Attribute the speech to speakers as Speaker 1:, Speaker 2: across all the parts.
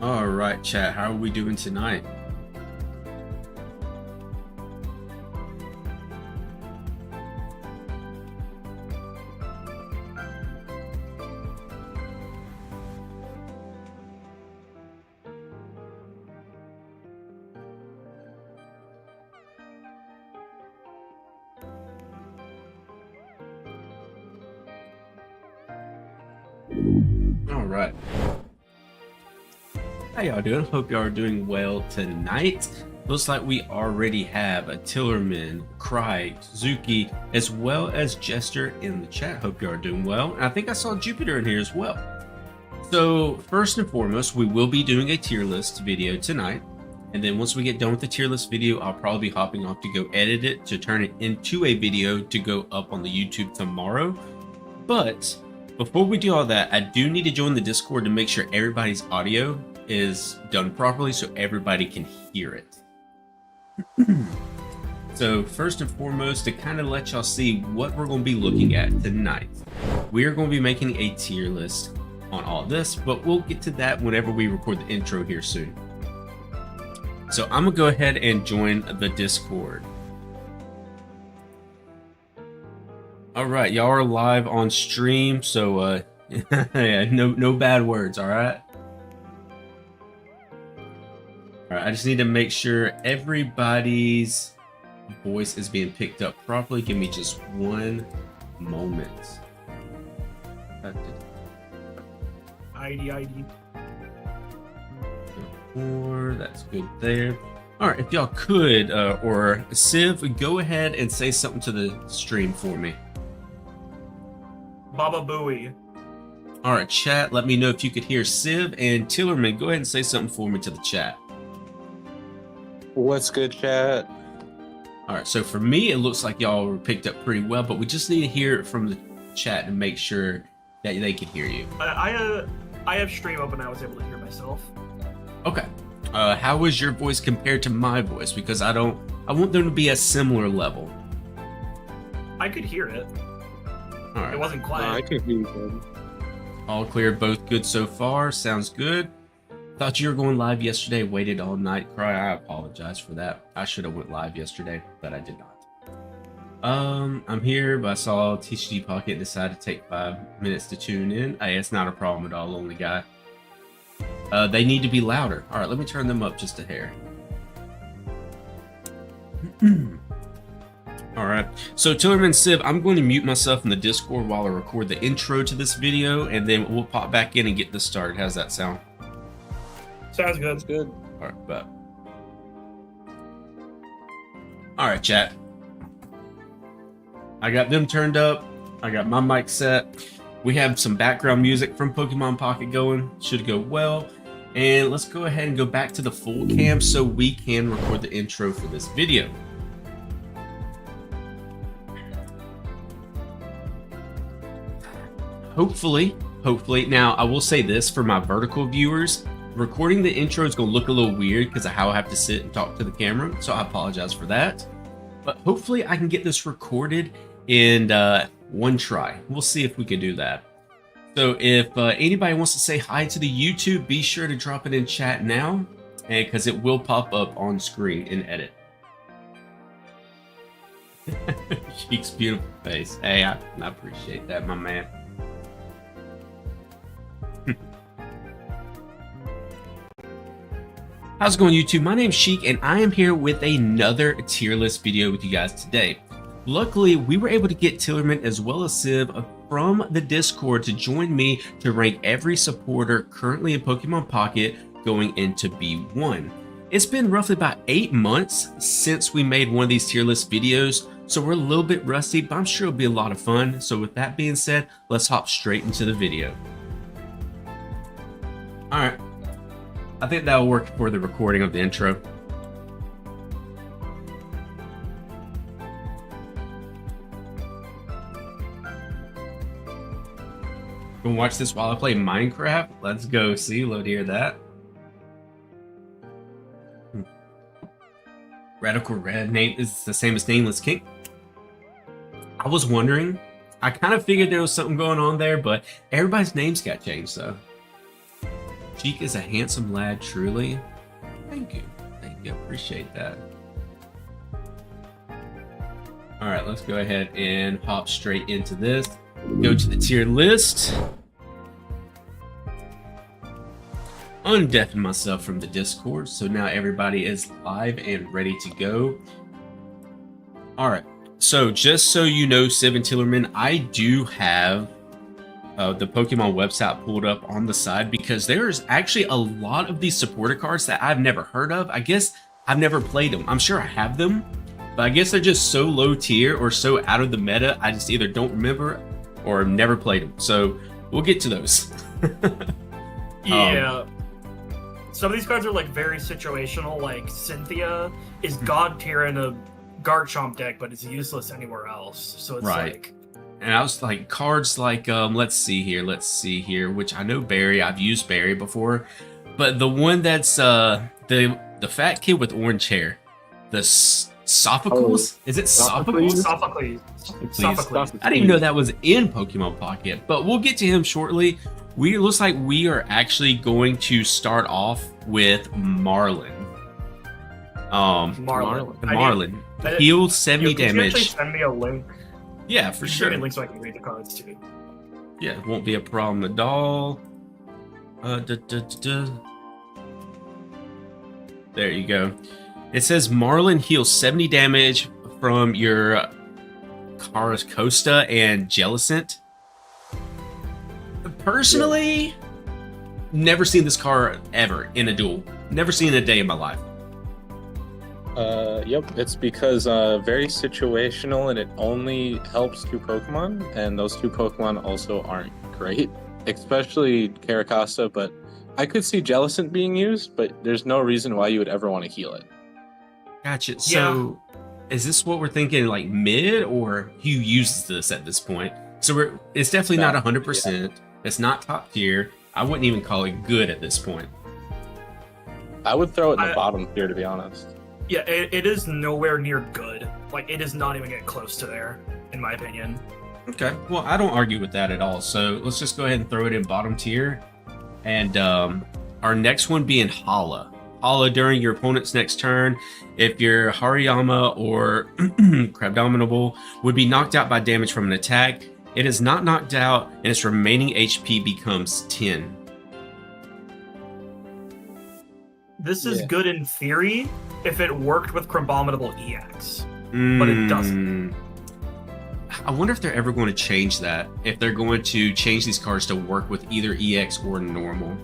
Speaker 1: All right, chat. How are we doing tonight? All right. How y'all doing? Hope y'all are doing well tonight. Looks like we already have a Tillerman, Cry, Zuki, as well as Jester in the chat. Hope y'all are doing well. And I think I saw Jupiter in here as well. So first and foremost, we will be doing a tier list video tonight. And then once we get done with the tier list video, I'll probably be hopping off to go edit it to turn it into a video to go up on the YouTube tomorrow. But before we do all that, I do need to join the Discord to make sure everybody's audio is done properly so everybody can hear it. So first and foremost, to kind of let y'all see what we're going to be looking at tonight, we are going to be making a tier list on all this, but we'll get to that whenever we record the intro here soon. So I'm gonna go ahead and join the Discord. All right, y'all are live on stream, so yeah, no bad words. All right. All right, I just need to make sure everybody's voice is being picked up properly. Give me just one moment.
Speaker 2: ID.
Speaker 1: That's good there. All right, if y'all could, or Civ, go ahead and say something to the stream for me.
Speaker 2: Baba Booey.
Speaker 1: All right, chat, let me know if you could hear Civ, and Tillerman, go ahead and say something for me to the chat.
Speaker 3: What's good, chat?
Speaker 1: All right, so for me, it looks like y'all were picked up pretty well, but we just need to hear it from the chat to make sure that they can hear you.
Speaker 2: I have stream open. I was able to hear myself.
Speaker 1: Okay. How was your voice compared to my voice? Because I want them to be a similar level.
Speaker 2: I could hear it.
Speaker 1: All right.
Speaker 2: It wasn't quiet.
Speaker 3: I could hear you good.
Speaker 1: All clear, both good so far. Sounds good. Thought you were going live yesterday. Waited all night. Cry. I apologize for that. I should have went live yesterday, but I did not. I'm here, but I saw TCG Pocket decided to take 5 minutes to tune in. Hey, it's not a problem at all, lonely guy. They need to be louder. All right, let me turn them up just a hair. All right, so Tillerman Civ, I'm going to mute myself in the Discord while I record the intro to this video, and then we'll pop back in and get this started. How's that sound?
Speaker 2: Sounds good.
Speaker 3: That's good.
Speaker 1: All right, bet. All right, chat. I got them turned up. I got my mic set. We have some background music from Pokemon Pocket going. Should go well. And let's go ahead and go back to the full cam so we can record the intro for this video. Hopefully. Now, I will say this for my vertical viewers. Recording the intro is going to look a little weird because of how I have to sit and talk to the camera. So I apologize for that. But hopefully I can get this recorded in one try. We'll see if we can do that. So if anybody wants to say hi to the YouTube, be sure to drop it in chat now, because it will pop up on screen in edit. Sheik's beautiful face. Hey, I appreciate that, my man. How's it going, YouTube? My name's Sheik, and I am here with another tier list video with you guys today. Luckily, we were able to get Tillerman as well as Civ from the Discord to join me to rank every supporter currently in Pokemon Pocket going into B1. It's been roughly about 8 months since we made one of these tier list videos, so we're a little bit rusty, but I'm sure it'll be a lot of fun. So with that being said, let's hop straight into the video. All right. I think that'll work for the recording of the intro. Gonna watch this while I play Minecraft? Let's go. See, love to hear that. Radical Red name is the same as Nameless King. I was wondering. I kind of figured there was something going on there, but everybody's names got changed, so. Cheek is a handsome lad, truly. Thank you. Thank you. Appreciate that. All right, let's go ahead and hop straight into this. Go to the tier list. Undeafen myself from the Discord, so now everybody is live and ready to go. All right, so just so you know, Civ and Tillerman, I do have the Pokemon website pulled up on the side because there's actually a lot of these supporter cards that I've never heard of. I guess I've never played them. I'm sure I have them, but I guess they're just so low tier or so out of the meta, I just either don't remember or never played them. So we'll get to those.
Speaker 2: Yeah. Some of these cards are like very situational, like Cynthia is god tier in a Garchomp deck, but it's useless anywhere else. So it's
Speaker 1: Right.
Speaker 2: like,
Speaker 1: And I was like, cards like, let's see here, which I know Barry, I've used Barry before, but the one that's the fat kid with orange hair, the Sophocles? Is it Sophocles?
Speaker 2: Sophocles.
Speaker 1: Sophocles. I didn't even know that was in Pokemon Pocket, but we'll get to him shortly. It looks like we are actually going to start off with Marlin. Marlin. Heal 70
Speaker 2: Can you actually
Speaker 1: damage.
Speaker 2: send me a link?
Speaker 1: Yeah, for sure.
Speaker 2: Send me a link so I can read the cards too.
Speaker 1: Yeah, it won't be a problem at all. There you go. It says Marlin heals 70 damage from your Caracosta and Jellicent. Personally, never seen this card ever in a duel. Never seen it a day in my life.
Speaker 3: Yep, it's because very situational and it only helps 2 Pokemon, and those 2 Pokemon also aren't great, especially Caracosta, but I could see Jellicent being used, but there's no reason why you would ever want to heal it.
Speaker 1: Gotcha. So, is this what we're thinking, like mid, or who uses this at this point? So it's definitely not 100%. It's not top tier. I wouldn't even call it good at this point.
Speaker 3: I would throw it in the bottom tier, to be honest.
Speaker 2: Yeah, it is nowhere near good. Like, it does not even get close to there, in my opinion.
Speaker 1: Okay, well, I don't argue with that at all. So let's just go ahead and throw it in bottom tier. And our next one being Hala. Hala during your opponent's next turn. If your Hariyama or Crabdominable would be knocked out by damage from an attack, it is not knocked out and its remaining HP becomes 10.
Speaker 2: This is good in theory if it worked with Crabominable EX, but it doesn't.
Speaker 1: I wonder if they're ever going to change that. If they're going to change these cards to work with either EX or normal.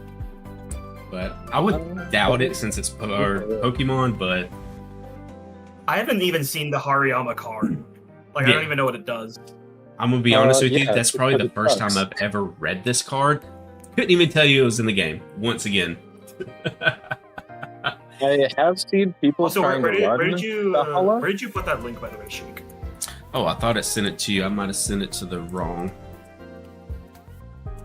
Speaker 1: But I would doubt it since it's our Pokemon, but...
Speaker 2: I haven't even seen the Hariyama card. Like, I don't even know what it does.
Speaker 1: I'm going to be honest with you, that's probably the first time I've ever read this card. Couldn't even tell you it was in the game, once again.
Speaker 3: I have seen people
Speaker 2: Also,
Speaker 3: trying to run
Speaker 2: where did you put that link, by the way, Sheik?
Speaker 1: Oh, I thought I sent it to you. I might have sent it to the wrong.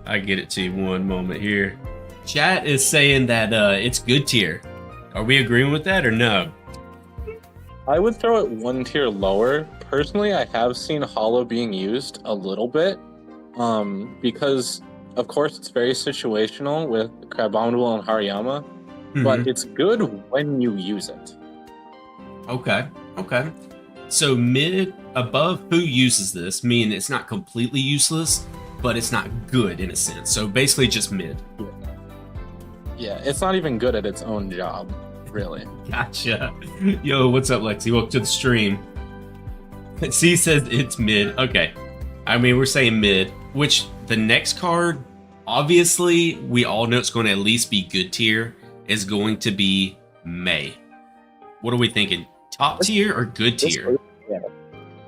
Speaker 1: I get it to you one moment here. Chat is saying that it's good tier. Are we agreeing with that or no?
Speaker 3: I would throw it 1 tier lower. Personally, I have seen Hollow being used a little bit. Because, of course, it's very situational with Crabominable and Hariyama. But it's good when you use it.
Speaker 1: Okay. So mid, above who uses this, meaning it's not completely useless, but it's not good in a sense. So basically just mid.
Speaker 3: Yeah, it's not even good at its own job, really.
Speaker 1: Gotcha. Yo, what's up, Lexi? Welcome to the stream. C says it's mid. Okay. I mean, we're saying mid, which the next card, obviously, we all know it's going to at least be good tier, is going to be May. What are we thinking? Top tier or good tier?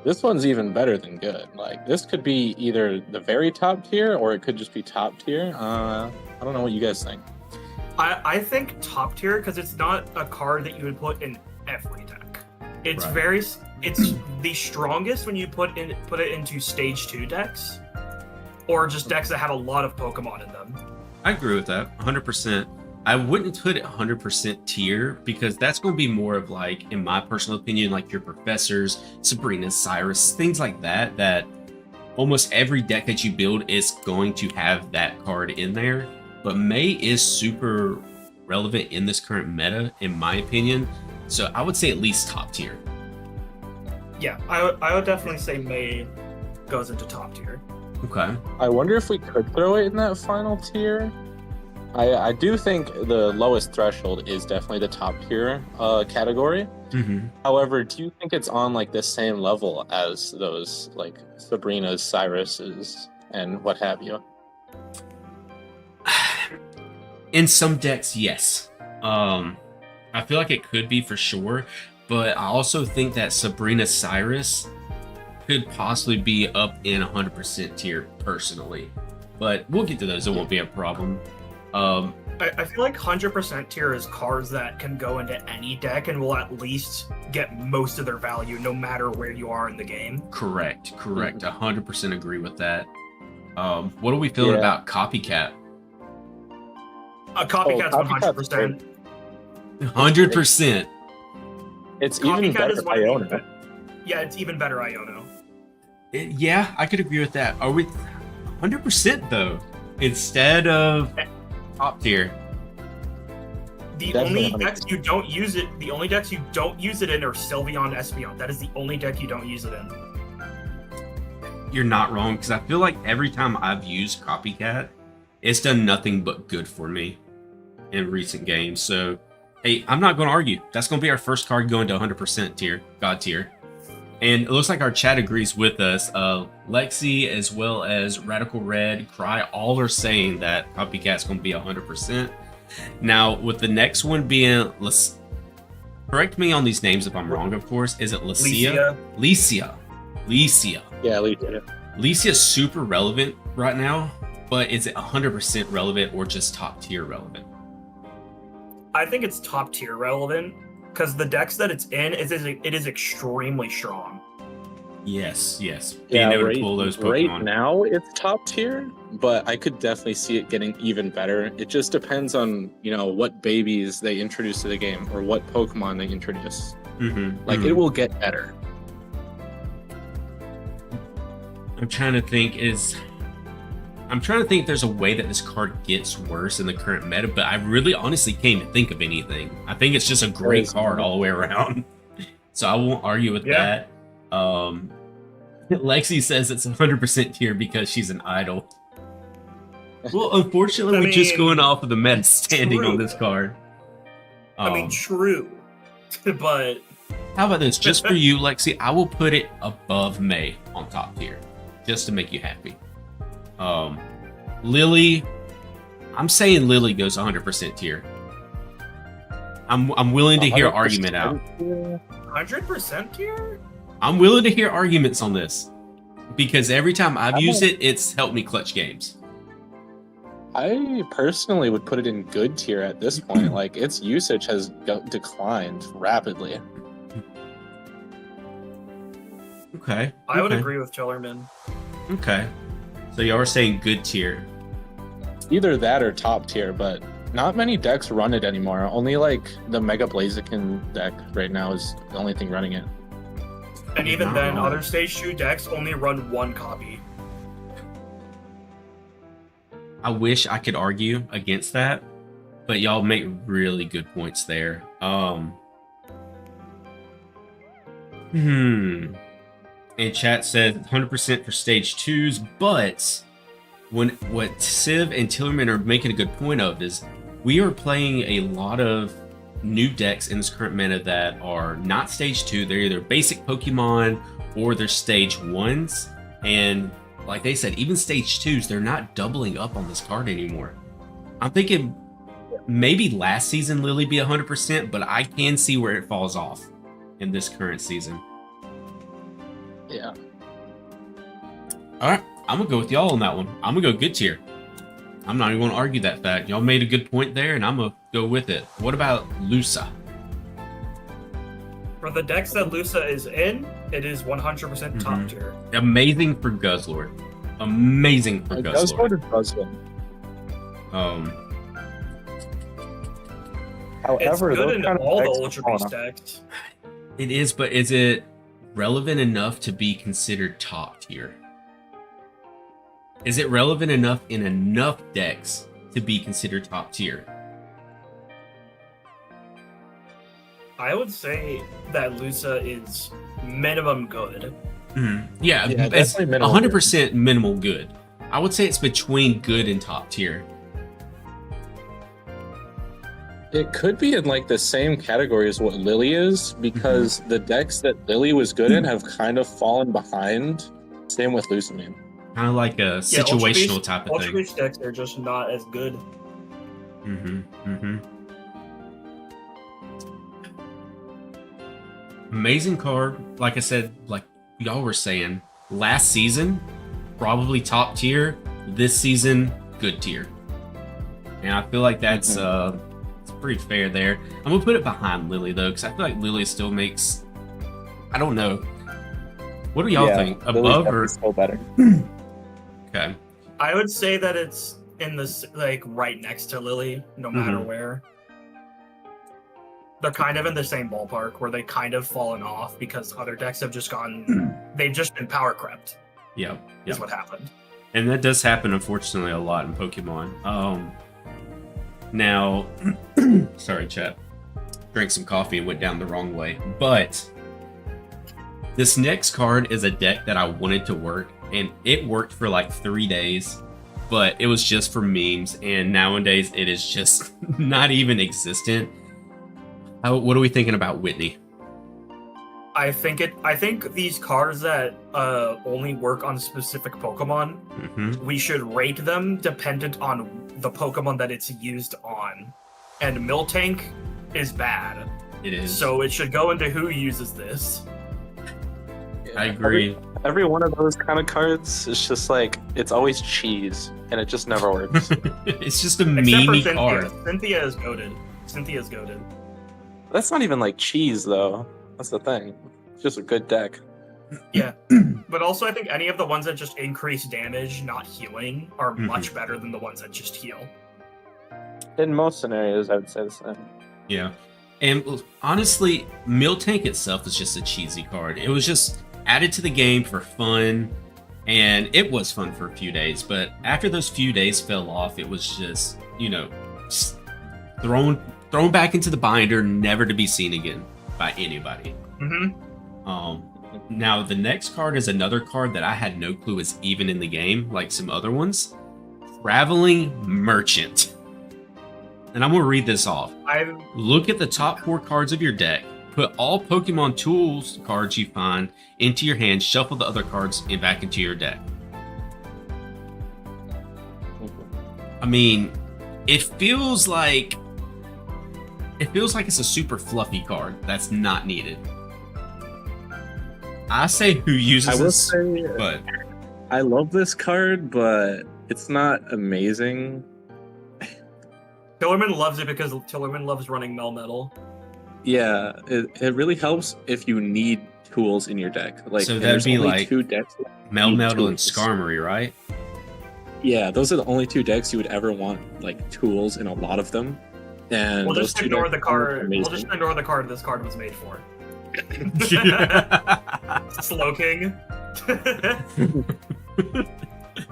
Speaker 3: This one's even better than good. Like, this could be either the very top tier or it could just be top tier. I don't know what you guys think.
Speaker 2: I think top tier because it's not a card that you would put in every deck. It's it's the strongest when you put it into stage 2 decks, or just decks that have a lot of Pokemon in them.
Speaker 1: I agree with that 100%. I wouldn't put it 100% tier because that's going to be more of like, in my personal opinion, like your Professors, Sabrina, Cyrus, things like that, that almost every deck that you build is going to have that card in there. but May is super relevant in this current meta, in my opinion. So I would say at least top tier.
Speaker 2: Yeah, I would definitely say May goes into top tier.
Speaker 1: Okay.
Speaker 3: I wonder if we could throw it in that final tier. I do think the lowest threshold is definitely the top tier category.
Speaker 1: Mm-hmm.
Speaker 3: However, do you think it's on like the same level as those like Sabrina's, Cyrus's, and what have you?
Speaker 1: In some decks, yes. I feel like it could be for sure, but I also think that Sabrina Cyrus could possibly be up in 100% tier personally. But we'll get to those. It won't be a problem.
Speaker 2: I feel like 100% tier is cards that can go into any deck and will at least get most of their value no matter where you are in the game.
Speaker 1: Correct. 100% agree with that. What are we feeling about Copycat?
Speaker 2: Copycat's 100%.
Speaker 1: 100%.
Speaker 3: It's even
Speaker 2: Copycat
Speaker 3: better
Speaker 2: is one of
Speaker 3: Iona.
Speaker 2: the, yeah, it's even better Iono.
Speaker 1: Yeah, I could agree with that. Are we 100% though? Instead of top tier.
Speaker 2: The
Speaker 3: Definitely
Speaker 2: only
Speaker 3: 100%.
Speaker 2: decks you don't use it, the only decks you don't use it in are Sylveon, Espeon. That is the only deck you don't use it in.
Speaker 1: You're not wrong, because I feel like every time I've used Copycat, it's done nothing but good for me in recent games. So, hey, I'm not going to argue. That's going to be our first card going to 100% tier, God tier. And it looks like our chat agrees with us. Lexi, as well as Radical Red, Cry, all are saying that Copycat's going to be 100%. Now, with the next one being, correct me on these names if I'm wrong, of course. Is it Licia? Licia.
Speaker 3: Yeah, Alicia.
Speaker 1: Licia's super relevant right now, but is it 100% relevant or just top tier relevant?
Speaker 2: I think it's top tier relevant because the decks that it's in, it is extremely strong.
Speaker 1: Yes. Being
Speaker 3: Yeah,
Speaker 1: able to pull those Pokemon.
Speaker 3: right now it's top tier, but I could definitely see it getting even better. It just depends on, what babies they introduce to the game or what Pokemon they introduce. It will get better.
Speaker 1: I'm trying to think if there's a way that this card gets worse in the current meta, but I really honestly can't even think of anything. I think it's just a great card all the way around. So I won't argue with that. Lexi says it's 100% tier because she's an idol. Well, unfortunately, we're just going off of the meta standing on this card.
Speaker 2: True. But
Speaker 1: how about this? Just for you, Lexi, I will put it above May on top tier, just to make you happy. Lily, I'm saying Lily goes 100% tier. I'm willing to hear argument out.
Speaker 2: 100% tier?
Speaker 1: I'm willing to hear arguments on this because every time I've used it, it's helped me clutch games.
Speaker 3: I personally would put it in good tier at this point. Like, its usage has declined rapidly.
Speaker 1: Okay.
Speaker 2: I would agree with Chillerman.
Speaker 1: Okay. So you are saying good tier.
Speaker 3: Either that or top tier, but not many decks run it anymore. Only like the Mega Blaziken deck right now is the only thing running it.
Speaker 2: And even then, other Stage 2 decks only run one copy.
Speaker 1: I wish I could argue against that, but y'all make really good points there. And chat said 100% for Stage 2s, but what Civ and Tillerman are making a good point of is we are playing a lot of new decks in this current meta that are not Stage 2. They're either basic Pokemon or they're Stage 1s. And like they said, even Stage 2s, they're not doubling up on this card anymore. I'm thinking maybe last season Lily be 100%, but I can see where it falls off in this current season.
Speaker 3: Yeah.
Speaker 1: All right, I'm going to go with y'all on that one. I'm going to go good tier. I'm not even going to argue that fact. Y'all made a good point there, and I'm going to go with it. What about Lusa?
Speaker 2: For the decks that Lusa is in, it is 100% top tier.
Speaker 1: Amazing for Guzzlord. Amazing for Guzzlord.
Speaker 3: However,
Speaker 2: it's good in all the
Speaker 3: decks
Speaker 2: Ultra Beast decks.
Speaker 1: It is, but is it relevant enough to be considered top tier? Is it relevant enough in enough decks to be considered top tier?
Speaker 2: I would say that Lusa is minimum good.
Speaker 1: Yeah,
Speaker 3: Yeah,
Speaker 1: it's
Speaker 3: definitely minimal
Speaker 1: 100% minimal good. I would say it's between good and top tier.
Speaker 3: It could be in like the same category as what Lily is, because the decks that Lily was good in have kind of fallen behind. Same with Lusamine.
Speaker 1: Kind of like a situational type of
Speaker 2: Ultra
Speaker 1: thing.
Speaker 2: Beast decks are just not as good.
Speaker 1: Amazing card. Like I said, like y'all were saying, last season, probably top tier. This season, good tier. And I feel like that's it's pretty fair there. I'm gonna put it behind Lily though, because I feel like Lily still makes. I don't know. What do y'all think? Above or
Speaker 3: still better?
Speaker 1: okay?
Speaker 2: I would say that it's in this like right next to Lily, no matter where. They're kind of in the same ballpark where they kind of fallen off because other decks have just gone. They've just been power crept.
Speaker 1: Yeah,
Speaker 2: Is what happened.
Speaker 1: And that does happen, unfortunately, a lot in Pokemon. Now, sorry, chat. Drank some coffee and went down the wrong way. But this next card is a deck that I wanted to work, and it worked for like 3 days, but it was just for memes, and nowadays it is just not even existent. What are we thinking about Whitney?
Speaker 2: I think these cards that only work on specific Pokemon, we should rate them dependent on the Pokemon that it's used on. And Miltank is bad.
Speaker 1: It is.
Speaker 2: So it should go into who uses this.
Speaker 1: I agree.
Speaker 3: Every one of those kind of cards is just like, it's always cheese, and it just never works.
Speaker 1: It's just a
Speaker 2: Except for
Speaker 1: meme
Speaker 2: Cynthia.
Speaker 1: card.
Speaker 2: Cynthia is goated. Cynthia's goated.
Speaker 3: That's not even like cheese, though. That's the thing. It's just a good deck.
Speaker 2: Yeah. But also I think any of the ones that just increase damage, not healing, are much better than the ones that just heal.
Speaker 3: In most scenarios, I would say the same.
Speaker 1: Yeah. And honestly, Miltank itself is just a cheesy card. It was just added to the game for fun, and it was fun for a few days, but after those few days fell off, it was just, just thrown back into the binder, never to be seen again by anybody. Now, the next card is another card that I had no clue is even in the game, like some other ones. Traveling Merchant. And I'm going to read this off. Look at the top 4 cards of your deck. Put all Pokemon Tools cards you find into your hand. Shuffle the other cards and back into your deck. I mean, it feels like it's a super fluffy card that's not needed. I say who uses this, but
Speaker 3: I love this card, but it's not amazing.
Speaker 2: Tillerman loves it because Tillerman loves running Melmetal.
Speaker 3: Yeah, it really helps if you need tools in your deck. Like,
Speaker 1: so that'd be like
Speaker 3: 2 decks.
Speaker 1: Melmetal and Skarmory, right?
Speaker 3: Yeah, those are the only 2 decks you would ever want like tools in a lot of them. And
Speaker 2: we'll just ignore the card.
Speaker 3: We'll
Speaker 2: just ignore the card this card was made for. Slowking.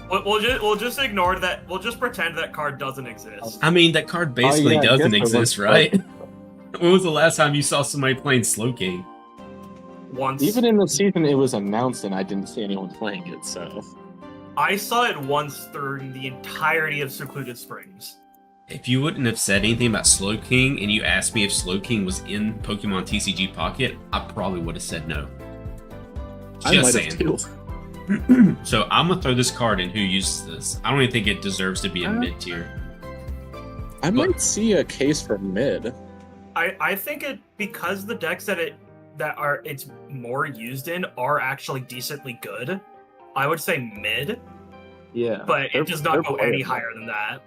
Speaker 2: We'll just ignore that. We'll just pretend that card doesn't exist.
Speaker 1: I mean, that card basically doesn't exist, right? When was the last time you saw somebody playing Slowking?
Speaker 2: Once.
Speaker 3: Even in the season it was announced, and I didn't see anyone playing it. So
Speaker 2: I saw it once during the entirety of Secluded Springs.
Speaker 1: If you wouldn't have said anything about Slowking and you asked me if Slowking was in Pokemon TCG Pocket, I probably would have said no. Just saying. So I'm gonna throw this card in who uses this. I don't even think it deserves to be in mid tier.
Speaker 3: I might see a case for mid.
Speaker 2: I think it because the decks that it's more used in are actually decently good. I would say mid.
Speaker 3: Yeah.
Speaker 2: But it does not go any higher than that.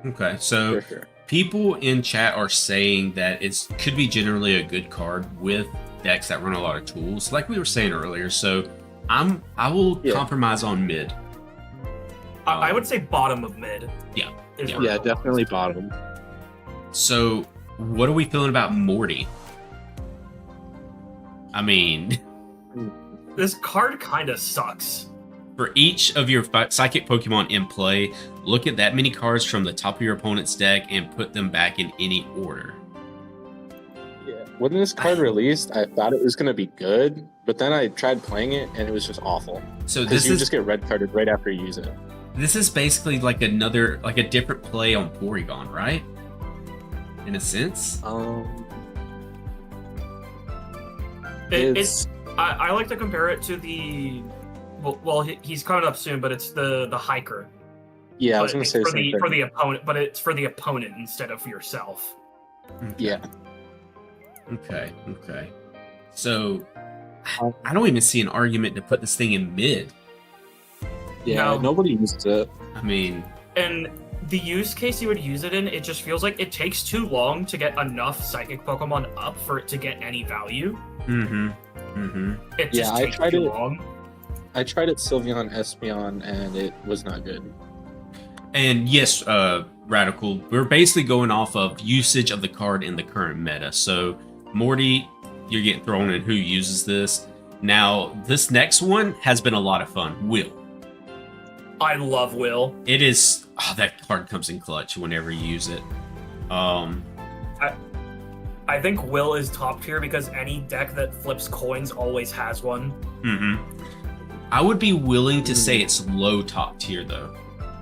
Speaker 1: Okay, so people in chat are saying that it could be generally a good card with decks that run a lot of tools, like we were saying earlier. So I will compromise on mid.
Speaker 2: I would say bottom of mid.
Speaker 1: Yeah,
Speaker 3: definitely bottom.
Speaker 1: So what are we feeling about Morty? I mean,
Speaker 2: this card kind of sucks.
Speaker 1: For each of your psychic Pokemon in play, look at that many cards from the top of your opponent's deck and put them back in any order.
Speaker 3: Yeah. When this card released, I thought it was going to be good, but then I tried playing it and it was just awful.
Speaker 1: So
Speaker 3: Because you just get red carded right after you use it.
Speaker 1: This is basically like a different play on Porygon, right? In a sense.
Speaker 2: I like to compare it to the. Well, he's coming up soon, but it's the hiker.
Speaker 3: Yeah, I was going to say
Speaker 2: for the opponent, but it's for the opponent instead of yourself.
Speaker 1: Okay.
Speaker 3: Yeah.
Speaker 1: Okay. So I don't even see an argument to put this thing in mid.
Speaker 3: Yeah,
Speaker 2: No.
Speaker 3: nobody uses it.
Speaker 1: I mean,
Speaker 2: And the use case you would use it in, it just feels like it takes too long to get enough psychic Pokemon up for it to get any value. It just takes too long.
Speaker 3: I tried it Sylveon, Espeon, and it was not good.
Speaker 1: And yes, Radical, we're basically going off of usage of the card in the current meta. So, Morty, you're getting thrown in who uses this. Now, this next one has been a lot of fun. Will.
Speaker 2: I love Will.
Speaker 1: It is... Oh, that card comes in clutch whenever you use it.
Speaker 2: I think Will is top tier because any deck that flips coins always has one.
Speaker 1: I would be willing to say it's low top tier though,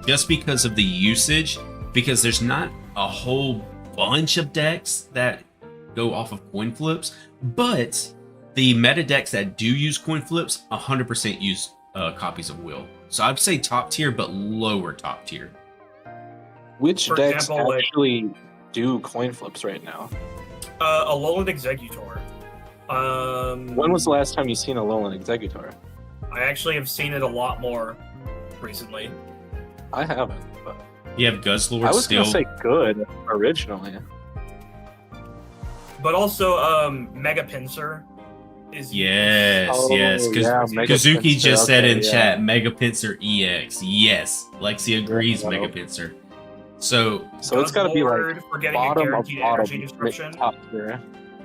Speaker 1: just because of the usage, because there's not a whole bunch of decks that go off of coin flips, but the meta decks that do use coin flips 100% use copies of Will. So I'd say top tier, but lower top tier.
Speaker 3: Which
Speaker 2: For
Speaker 3: decks
Speaker 2: example,
Speaker 3: actually do coin flips right now?
Speaker 2: Alolan Exeggutor.
Speaker 3: When was the last time you seen a Alolan Exeggutor?
Speaker 2: I actually have seen it a lot more recently.
Speaker 3: I haven't. But
Speaker 1: You have Guzzlord
Speaker 3: I was
Speaker 1: still.
Speaker 3: going to say good originally.
Speaker 2: But also, Mega Pinsir is
Speaker 1: Yes,
Speaker 3: Oh,
Speaker 1: yes.
Speaker 3: yeah, Mega
Speaker 1: Kazuki
Speaker 3: Pinsir,
Speaker 1: just said
Speaker 3: okay,
Speaker 1: in
Speaker 3: yeah.
Speaker 1: chat, Mega Pinsir EX. Yes, Lexi agrees.
Speaker 3: Yeah.
Speaker 1: Mega Pinsir. So
Speaker 3: So it's got to be like
Speaker 2: Guzzlord for getting a
Speaker 3: bottom of
Speaker 2: guaranteed energy
Speaker 3: bottom,
Speaker 2: description.
Speaker 3: top tier.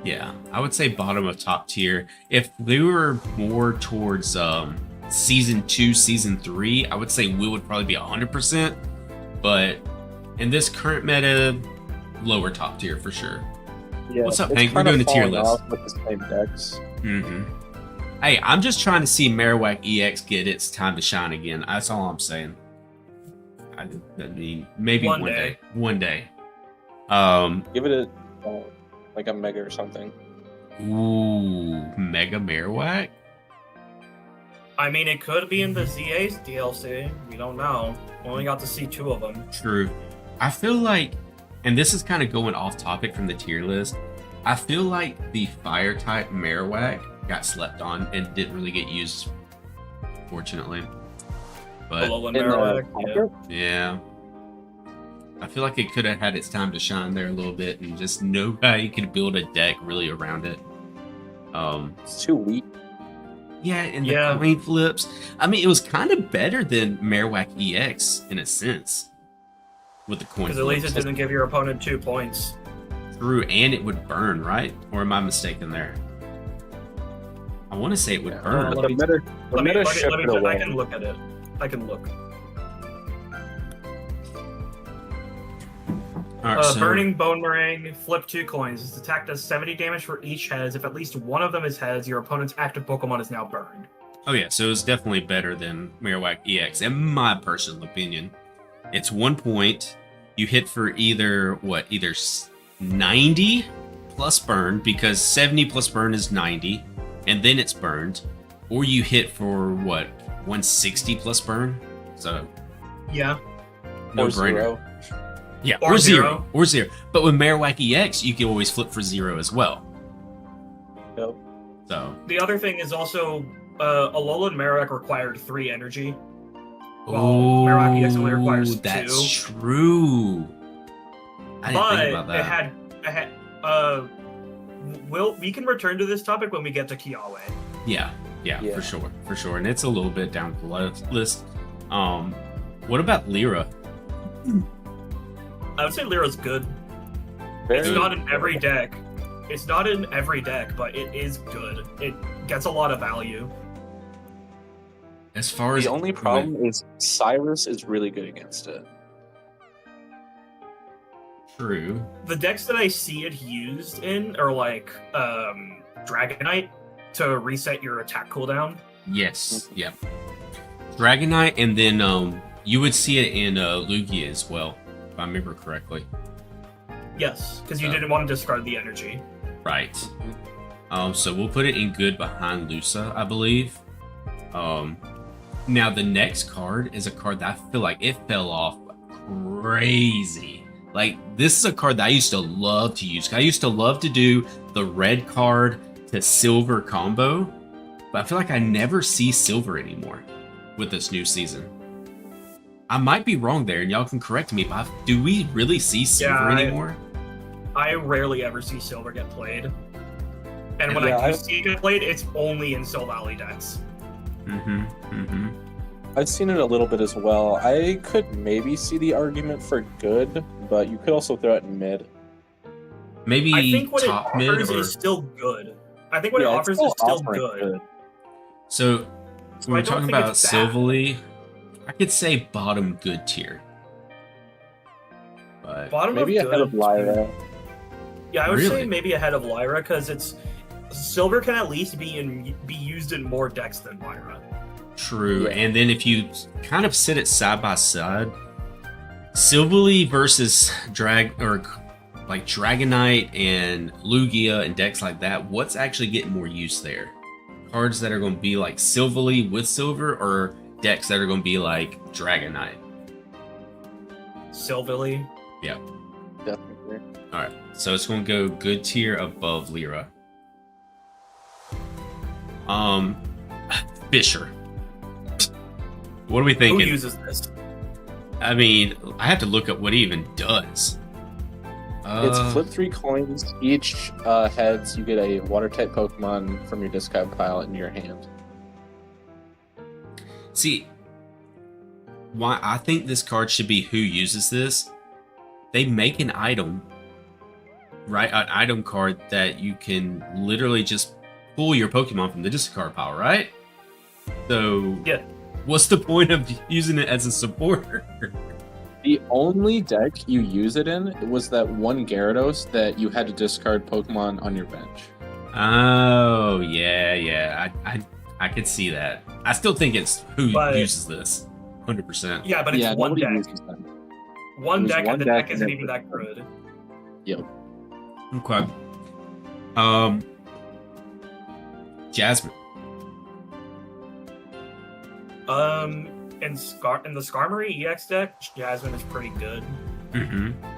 Speaker 1: yeah, I would say bottom of top tier. If they were more towards season 2, season 3, I would say Will would probably be 100%. But in this current meta, lower top tier for sure.
Speaker 3: Yeah,
Speaker 1: What's up,
Speaker 3: it's
Speaker 1: Hank? We're
Speaker 3: kinda
Speaker 1: doing a tier
Speaker 3: falling
Speaker 1: list.
Speaker 3: off with the same decks.
Speaker 1: Hey, I'm just trying to see Marowak EX get its time to shine again. That's all I'm saying. I mean, maybe
Speaker 2: One
Speaker 1: one day.
Speaker 2: day.
Speaker 1: One day.
Speaker 3: Give it like a mega or something.
Speaker 1: Ooh, Mega Marowak?
Speaker 2: I mean, it could be in the ZA's DLC. We don't know. We only got to see 2 of them.
Speaker 1: True. I feel like, and this is kind of going off topic from the tier list, I feel like the fire type Marowak got slept on and didn't really get used, fortunately. But
Speaker 2: Alolan
Speaker 3: In the
Speaker 2: Marowak, yeah.
Speaker 3: Pocket?
Speaker 1: yeah, I feel like it could have had its time to shine there a little bit and just know how you could build a deck really around it.
Speaker 3: It's too weak.
Speaker 1: Yeah, and
Speaker 2: Yeah.
Speaker 1: the coin flips. I mean, it was kind of better than Marowak EX in a sense with the coin
Speaker 2: Because at least
Speaker 1: flips.
Speaker 2: it didn't give your opponent 2 points.
Speaker 1: True, and it would burn, right? Or am I mistaken there? I want to say it would burn.
Speaker 3: But the meta,
Speaker 2: Let me
Speaker 3: shipped it
Speaker 2: I
Speaker 3: away.
Speaker 2: can look at it. I can look.
Speaker 1: All right, so
Speaker 2: Burning Boomerang, flip 2 coins. This attack does 70 damage for each heads. If at least one of them is heads, your opponent's active Pokemon is now burned.
Speaker 1: oh yeah, so it's definitely better than Marowak EX, in my personal opinion. It's 1 point. You hit for either 90 plus burn, because 70 plus burn is 90, and then it's burned, or you hit for 160 plus burn. So
Speaker 2: Yeah.
Speaker 1: no
Speaker 3: Or
Speaker 1: brainer.
Speaker 3: zero.
Speaker 1: Yeah,
Speaker 2: Or
Speaker 1: or
Speaker 2: zero.
Speaker 1: zero. But with Marowak EX, you can always flip for 0 as well.
Speaker 3: Yep.
Speaker 1: So
Speaker 2: The other thing is also, Alolan Marowak required 3 energy. Well,
Speaker 1: oh,
Speaker 2: Marowak EX only requires
Speaker 1: that's
Speaker 2: 2.
Speaker 1: true. I didn't
Speaker 2: But
Speaker 1: think about that.
Speaker 2: we can return to this topic when we get to Kiawe.
Speaker 1: Yeah,
Speaker 3: Yeah.
Speaker 1: for sure, and it's a little bit down the list. What about Lyra?
Speaker 2: I would say Lyra's good.
Speaker 3: Very
Speaker 2: It's not in every deck. It's not in every deck, but it is good. It gets a lot of value.
Speaker 1: As far as
Speaker 3: The only problem is Cyrus is really good against it.
Speaker 1: True.
Speaker 2: The decks that I see it used in are like Dragonite to reset your attack cooldown.
Speaker 1: Yes. Yep. Dragonite, and then you would see it in Lugia as well, if I remember correctly.
Speaker 2: Yes, because you didn't want to discard the energy.
Speaker 1: Right. So we'll put it in good behind Lusa, I believe. Now the next card is a card that I feel like it fell off crazy. Like, this is a card that I used to love to use. I used to love to do the red card to silver combo, but I feel like I never see silver anymore with this new season. I might be wrong there, and y'all can correct me, but do we really see silver anymore?
Speaker 2: I rarely ever see silver get played. And when I do see it get played, it's only in Sil Valley decks.
Speaker 3: I've seen it a little bit as well. I could maybe see the argument for good, but you could also throw it in mid.
Speaker 1: Maybe
Speaker 2: I think what
Speaker 1: top
Speaker 2: it offers
Speaker 1: mid
Speaker 2: is still good. I think what it offers is still good.
Speaker 1: So when we're talking about Silvally, I could say bottom good tier. But
Speaker 2: bottom
Speaker 3: maybe ahead of Lyra.
Speaker 2: Yeah, I would say maybe ahead of Lyra, because silver can at least be used in more decks than Lyra.
Speaker 1: True, and then if you kind of sit it side by side, Silvally versus Dragonite and Lugia and decks like that, what's actually getting more use there? Cards that are going to be like Silvally with silver, or decks that are going to be like Dragonite?
Speaker 2: Silvally.
Speaker 1: Yeah.
Speaker 3: Definitely.
Speaker 1: Alright, so it's going to go good tier above Lyra. Fisher. What are we thinking?
Speaker 2: Who uses this?
Speaker 1: I mean, I have to look up what he even does.
Speaker 3: It's flip 3 coins. Each heads, you get a water type Pokemon from your discard pile in your hand.
Speaker 1: See, why I think this card should be who uses this. They make an item, right? An item card that you can literally just pull your Pokemon from the discard pile, right? So,
Speaker 2: yeah.
Speaker 1: What's the point of using it as a supporter?
Speaker 3: The only deck you use it in was that one Gyarados that you had to discard Pokemon on your bench.
Speaker 1: Oh, yeah. I could see that. I still think it's who uses this. 100%.
Speaker 2: Yeah, but it's one deck. One deck, and the deck isn't even that good.
Speaker 3: Yep.
Speaker 1: Okay. Jasmine. In the Skarmory EX deck, Jasmine is pretty good.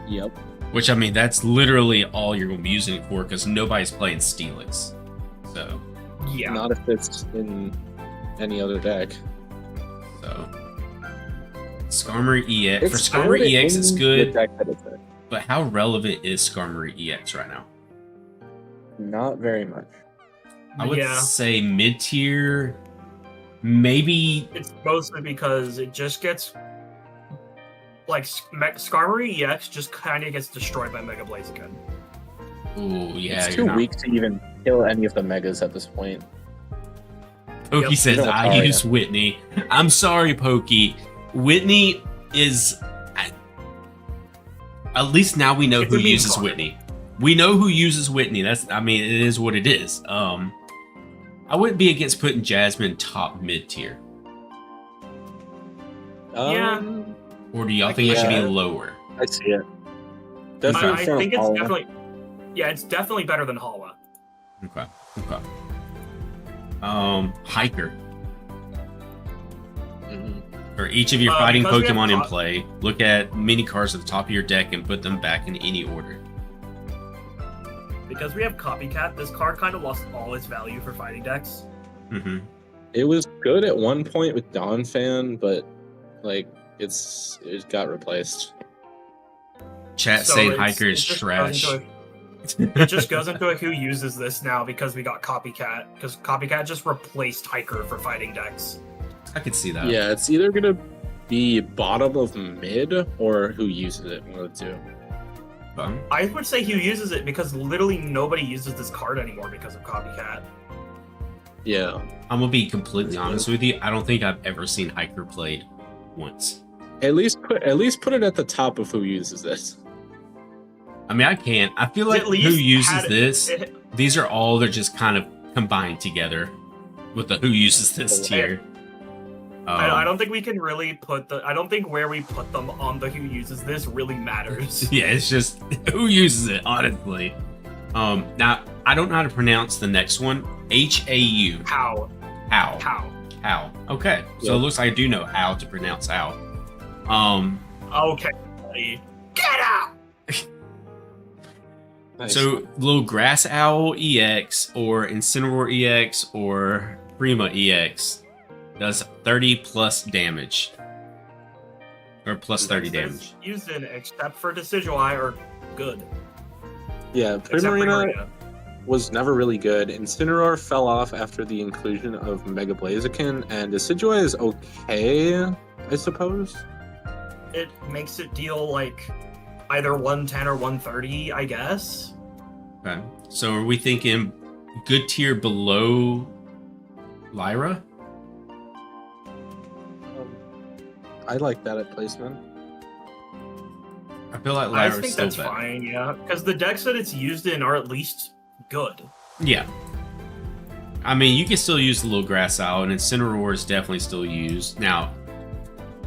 Speaker 3: Yep.
Speaker 1: Which, I mean, that's literally all you're going to be using it for, because nobody's playing Steelix. So.
Speaker 2: Yeah.
Speaker 3: Not if it's in any other deck.
Speaker 1: So. Skarmory EX. For Skarmory EX, it's good. But how relevant is Skarmory EX right now?
Speaker 3: Not very much.
Speaker 1: I would say mid-tier. Maybe
Speaker 2: it's mostly because it just gets like Skarmory EX just kind of gets destroyed by Mega Blaze again.
Speaker 1: Ooh, yeah.
Speaker 3: It's too weak to even kill any of the Megas at this point.
Speaker 1: Pokey says, I use Whitney. I'm sorry, Pokey. Whitney is... At least now we know who uses Whitney. We know who uses Whitney. I mean, it is what it is. I wouldn't be against putting Jasmine top mid tier.
Speaker 2: Yeah.
Speaker 1: Or do y'all think it should be lower?
Speaker 3: I see it.
Speaker 2: I think it's definitely... Yeah, it's definitely better than Hala.
Speaker 1: Okay. Hiker. For each of your fighting Pokemon in play, look at mini cards at the top of your deck and put them back in any order.
Speaker 2: Because we have Copycat, this card kind of lost all its value for fighting decks.
Speaker 3: It was good at one point with Donphan, but like it got replaced.
Speaker 1: Chat saying Hiker is trash.
Speaker 2: It just goes into who uses this now because we got Copycat. Because Copycat just replaced Hiker for fighting decks.
Speaker 1: I could see that.
Speaker 3: Yeah, it's either gonna be bottom of mid or who uses it. One of the two.
Speaker 2: I would say who uses it because literally nobody uses this card anymore because of Copycat.
Speaker 3: Yeah.
Speaker 1: I'm gonna be completely honest with you. I don't think I've ever seen Hiker played once.
Speaker 3: At least put it at the top of who uses this.
Speaker 1: I mean, I can't. I feel like
Speaker 2: At
Speaker 1: who
Speaker 2: least
Speaker 1: uses
Speaker 2: had-
Speaker 1: this,
Speaker 2: it-
Speaker 1: these are all they're just kind of combined together with the who uses this tier.
Speaker 2: I don't think we can really put I don't think where we put them on the who uses this really matters.
Speaker 1: Yeah, it's just who uses it, honestly. Now I don't know how to pronounce the next one. HAU.
Speaker 2: How?
Speaker 1: How?
Speaker 2: How?
Speaker 1: How? Okay, so
Speaker 3: Yeah.
Speaker 1: it looks like I do know how to pronounce how.
Speaker 2: Okay, buddy. Get out!
Speaker 3: Nice.
Speaker 1: So little Grass Owl EX or Incineroar EX or Prima EX does 30 plus damage. Or plus 30 damage.
Speaker 2: Used in except for Decidueye are good.
Speaker 3: yeah,
Speaker 2: Except for
Speaker 3: Primarina
Speaker 2: Marina.
Speaker 3: was never really good. Incineroar fell off after the inclusion of Mega Blaziken, and Decidueye is okay, I suppose.
Speaker 2: It makes it deal like either 110 or 130, I guess.
Speaker 1: Okay. So are we thinking good tier below Lyra?
Speaker 3: I like that at placement.
Speaker 1: I feel like
Speaker 2: I
Speaker 1: Lyra's
Speaker 2: think
Speaker 1: still
Speaker 2: that's
Speaker 1: better.
Speaker 2: fine, yeah. Because the decks that it's used in are at least good.
Speaker 1: Yeah. I mean, you can still use the little Grass Owl, and Incineroar is definitely still used. Now,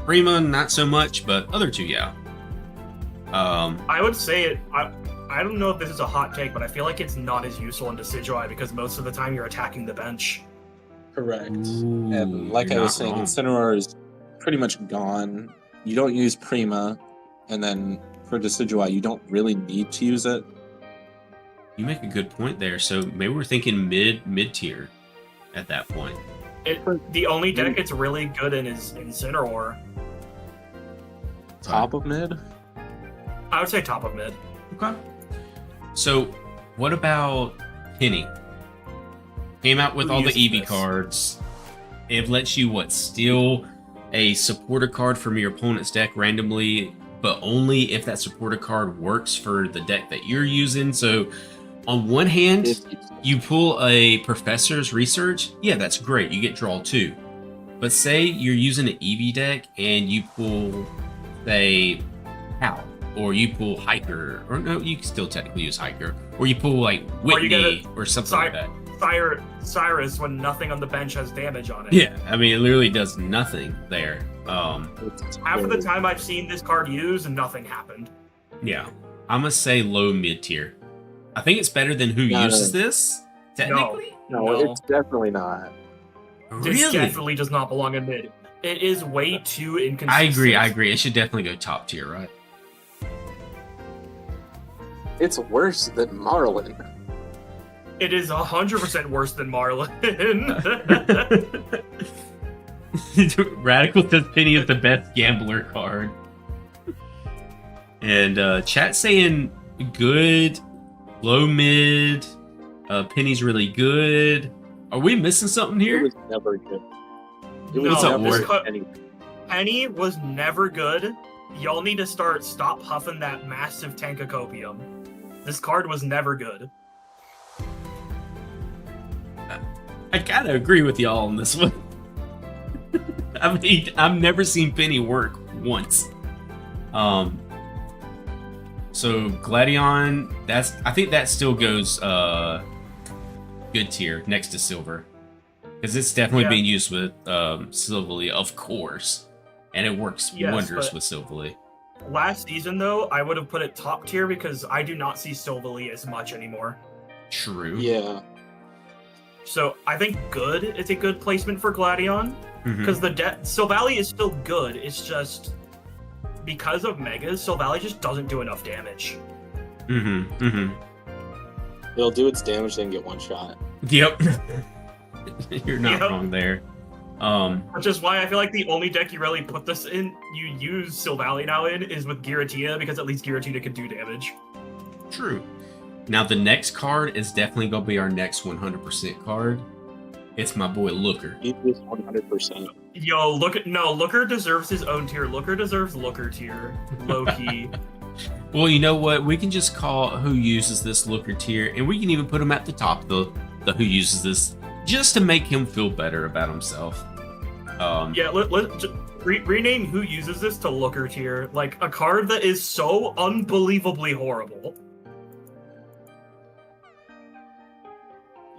Speaker 1: Prima, not so much, but other two, yeah.
Speaker 2: I would say it. I don't know if this is a hot take, but I feel like it's not as useful in Decidueye because most of the time you're attacking the bench.
Speaker 3: Correct.
Speaker 1: Ooh,
Speaker 3: And like
Speaker 1: you're
Speaker 3: I was
Speaker 1: not
Speaker 3: saying,
Speaker 1: wrong.
Speaker 3: Incineroar is pretty much gone. You don't use Prima, and then for Decidueye, you don't really need to use it.
Speaker 1: You make a good point there. So maybe we're thinking mid tier at that point.
Speaker 2: The only deck it's really good in is Incineroar.
Speaker 3: Top of mid?
Speaker 2: I would say top of mid.
Speaker 1: Okay. So, what about Penny? Came out with
Speaker 2: Who
Speaker 1: all the
Speaker 2: uses
Speaker 1: EV
Speaker 2: this?
Speaker 1: cards. It lets you steal a supporter card from your opponent's deck randomly, but only if that supporter card works for the deck that you're using. So, on one hand, you pull a Professor's Research. Yeah, that's great. You get draw 2. But say you're using an EV deck and you pull, say, Hal. Or you pull Hiker, or no, you can still technically use Hiker. Or you pull like
Speaker 2: Or you
Speaker 1: Whitney,
Speaker 2: get
Speaker 1: or something like that.
Speaker 2: Cyrus when nothing on the bench has damage on it.
Speaker 1: Yeah, I mean, it literally does nothing there.
Speaker 2: Half of the time I've seen this card used, nothing happened.
Speaker 1: Yeah, I'm gonna say low mid tier. I think it's better than who
Speaker 3: No,
Speaker 1: uses this. Technically,
Speaker 3: No, it's definitely not.
Speaker 2: This
Speaker 1: really,
Speaker 2: definitely does not belong in mid. It is way too inconsistent.
Speaker 1: I agree. It should definitely go top tier, right?
Speaker 3: It's worse than Marlin.
Speaker 2: It is 100% worse than Marlin.
Speaker 1: Radical says Penny is the best gambler card. And chat saying good, low mid, Penny's really good. Are we missing something
Speaker 3: It
Speaker 1: here?
Speaker 3: was never good. It
Speaker 2: No,
Speaker 3: was
Speaker 1: this
Speaker 3: never
Speaker 2: card-
Speaker 3: any.
Speaker 2: Penny was never good. Y'all need to stop huffing that massive tank of copium. This card was never good.
Speaker 1: I kind of agree with y'all on this one. I mean, I've never seen Penny work once. So Gladion, I think that still goes good tier next to Silver, because it's definitely
Speaker 2: Yeah.
Speaker 1: being used with Silvally, of course, and it works
Speaker 2: Yes,
Speaker 1: wonders
Speaker 2: but-
Speaker 1: with Silvally.
Speaker 2: Last season, though, I would have put it top tier because I do not see Silvally as much anymore.
Speaker 1: True.
Speaker 3: Yeah.
Speaker 2: So I think good is a good placement for Gladion
Speaker 1: Mhm.
Speaker 2: because Silvally is still good. It's just because of Megas, Silvally just doesn't do enough damage.
Speaker 3: It'll do its damage, then get one shot.
Speaker 1: Yep. You're not
Speaker 2: Yep.
Speaker 1: wrong there.
Speaker 2: Which is why I feel like the only deck you really put this in, you use Silvally now in, is with Giratina, because at least Giratina can do damage.
Speaker 1: True. Now the next card is definitely gonna be our next 100% card. It's my boy Looker.
Speaker 3: It is 100%.
Speaker 2: Yo, Looker deserves his own tier. Looker deserves Looker tier. Low key.
Speaker 1: Well, you know what? We can just call who uses this Looker tier, and we can even put him at the top, the who uses this just to make him feel better about himself.
Speaker 2: Yeah, let's rename who uses this to Looker tier. Like, a card that is so unbelievably horrible.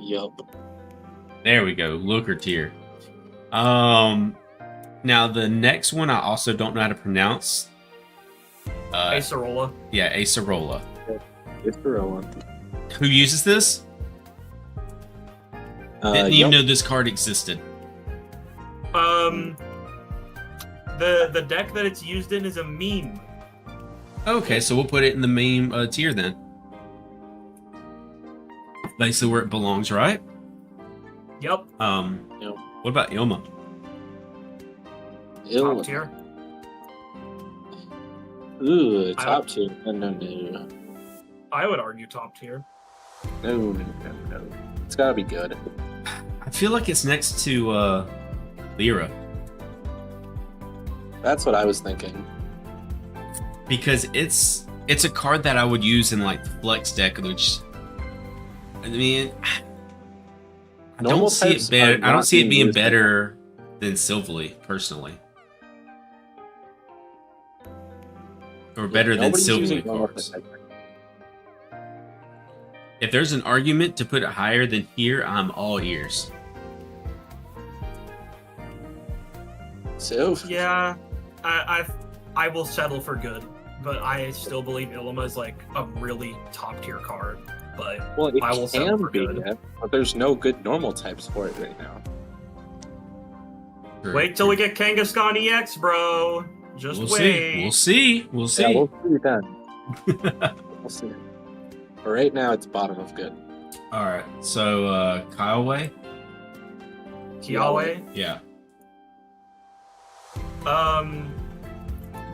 Speaker 3: Yup.
Speaker 1: There we go, Looker tier. Now the next one I also don't know how to pronounce.
Speaker 2: Acerola.
Speaker 1: Yeah, Acerola.
Speaker 3: Acerola.
Speaker 1: Who uses this? Didn't even know this card existed.
Speaker 2: The deck that it's used in is a meme.
Speaker 1: Okay, so we'll put it in the meme tier then. Basically where it belongs, right?
Speaker 2: Yep.
Speaker 3: Yep.
Speaker 1: What about Ilma?
Speaker 2: Top tier.
Speaker 3: Ooh, top tier. No.
Speaker 2: I would argue top tier.
Speaker 3: No. It's gotta be good.
Speaker 1: I feel like it's next to Lyra.
Speaker 3: That's what I was thinking.
Speaker 1: Because it's a card that I would use in like the flex deck, which I mean I don't see it better. I don't see it being better than Silvally, personally. Or better than Silvally cards. If there's an argument to put it higher than here, I'm all ears.
Speaker 3: So
Speaker 2: Yeah, I will settle for good, but I still believe Ilma is like a really top tier card. But
Speaker 3: well, it
Speaker 2: I will settle for
Speaker 3: can be
Speaker 2: good.
Speaker 3: that, but there's no good normal types for it right now.
Speaker 2: Wait till we get Kangaskhan EX, bro. Just
Speaker 1: We'll
Speaker 2: wait.
Speaker 1: see. We'll see.
Speaker 3: Yeah, we'll see then. We'll see. But right now, it's bottom of good.
Speaker 1: All right. So Kyleway.
Speaker 2: Kiawe.
Speaker 1: Yeah.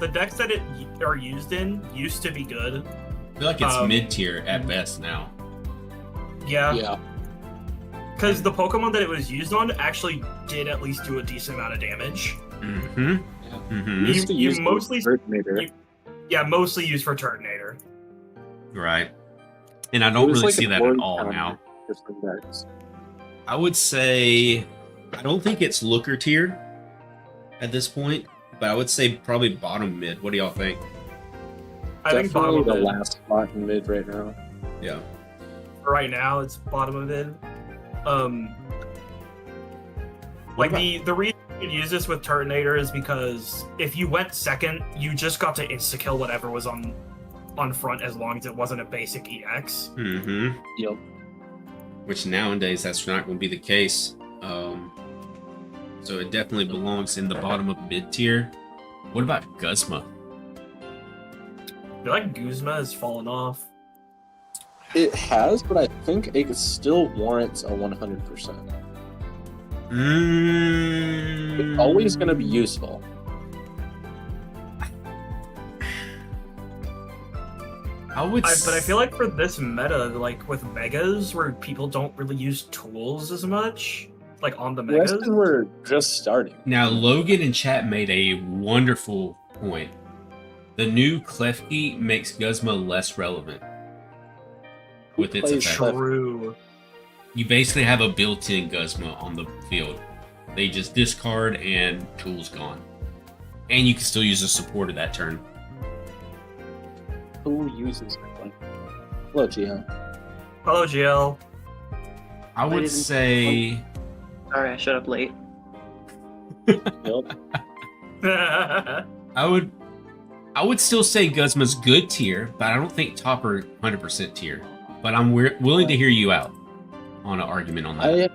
Speaker 2: The decks that it are used in used to be good.
Speaker 1: I feel like it's mid tier at best now.
Speaker 3: Yeah.
Speaker 2: Because the Pokemon that it was used on actually did at least do a decent amount of damage.
Speaker 1: Mm-hmm.
Speaker 3: Yeah.
Speaker 1: Mm-hmm.
Speaker 2: You mostly
Speaker 3: Turtonator.
Speaker 2: mostly used for Turtonator.
Speaker 1: Right. And I don't really see that at all now.
Speaker 3: Decks.
Speaker 1: I would say I don't think it's Looker tier at this point, but I would say probably bottom mid. What do y'all think?
Speaker 2: I think bottom
Speaker 3: Definitely
Speaker 2: of
Speaker 3: the
Speaker 2: mid.
Speaker 3: last spot in mid right now.
Speaker 1: Yeah.
Speaker 2: Right now, it's bottom of mid.
Speaker 1: What
Speaker 2: Like the reason you use this with Turtonator is because if you went second, you just got to insta kill whatever was on front as long as it wasn't a basic EX.
Speaker 1: Mm-hmm.
Speaker 3: Yep.
Speaker 1: Which nowadays that's not going to be the case. So it definitely belongs in the bottom of mid tier. What about Guzma?
Speaker 2: I feel like Guzma has fallen off.
Speaker 3: It has, but I think it still warrants a 100%. It's always going to be useful.
Speaker 1: But
Speaker 2: I feel like for this meta, like with Megas, where people don't really use tools as much, like on the
Speaker 3: That's
Speaker 2: Megas.
Speaker 3: because we're just starting.
Speaker 1: Now Logan in chat made a wonderful point. The new Klefki makes Guzma less relevant with its
Speaker 3: plays
Speaker 1: effect.
Speaker 3: Klefki?
Speaker 2: True.
Speaker 1: You basically have a built-in Guzma on the field. They just discard and tool's gone. And you can still use a supporter that turn.
Speaker 3: Who uses it? Hello, Gio.
Speaker 2: Hello, GL.
Speaker 1: I would
Speaker 4: didn't-
Speaker 1: say
Speaker 4: Sorry, I showed up late.
Speaker 3: Yep.
Speaker 1: I would still say Guzma's good tier, but I don't think top or 100% tier. But I'm willing to hear you out on an argument on that.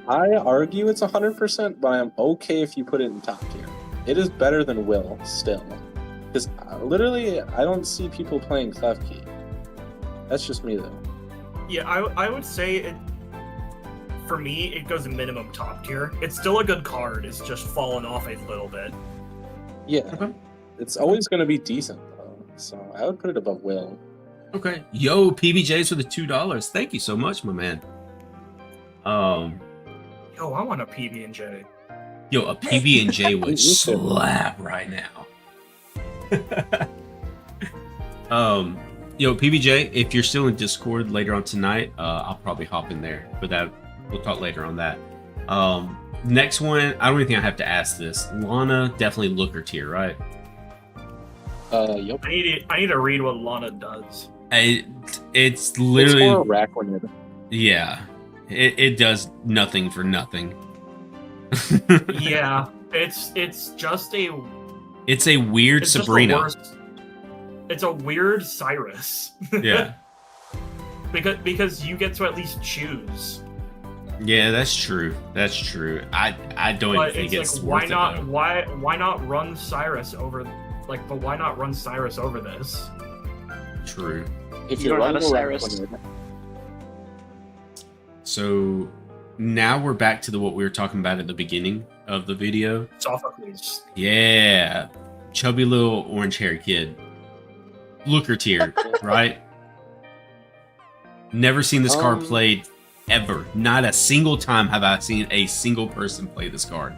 Speaker 3: I argue it's 100%, but I'm okay if you put it in top tier. It is better than Will still, because literally I don't see people playing Klefki. That's just me though.
Speaker 2: Yeah, I would say it. For me, it goes minimum top tier. It's still a good card. It's just fallen off a little bit.
Speaker 3: Yeah,
Speaker 1: Okay.
Speaker 3: it's always going to be decent though, so I would put it above Will.
Speaker 1: Okay. Yo, PBJs for the $2. Thank you so much, my man.
Speaker 2: Yo, I want a PB&J.
Speaker 1: Yo, a PB&J would
Speaker 3: Me too.
Speaker 1: slap right now. Yo, PBJ, if you're still in Discord later on tonight, I'll probably hop in there for that we'll talk later on that. Next one, I don't even think I have to ask this. Lana, definitely Looker tier, right?
Speaker 3: Yep.
Speaker 2: I need to read what Lana does.
Speaker 1: It's
Speaker 3: It's
Speaker 1: literally,
Speaker 3: more Raquinid.
Speaker 1: yeah, it does nothing for nothing.
Speaker 2: Yeah, it's just a
Speaker 1: It's a weird
Speaker 2: it's just
Speaker 1: Sabrina.
Speaker 2: the worst. It's a weird Cyrus.
Speaker 1: Yeah,
Speaker 2: because you get to at least choose.
Speaker 1: yeah, that's true. That's true. I don't
Speaker 2: But
Speaker 1: even think
Speaker 2: it's
Speaker 1: it's
Speaker 2: like,
Speaker 1: worth
Speaker 2: why
Speaker 1: it,
Speaker 2: not?
Speaker 1: though.
Speaker 2: Why not run Cyrus over? Like, but why not run Cyrus over this?
Speaker 1: True.
Speaker 3: If
Speaker 4: You
Speaker 3: you're
Speaker 4: don't have
Speaker 3: running
Speaker 4: a
Speaker 3: a
Speaker 4: Cyrus.
Speaker 3: Raquinid,
Speaker 1: So now we're back to what we were talking about at the beginning of the video.
Speaker 2: Sophocles.
Speaker 1: Yeah, chubby little orange-haired kid, Looker tier, right? Never seen this card played ever. Not a single time have I seen a single person play this card.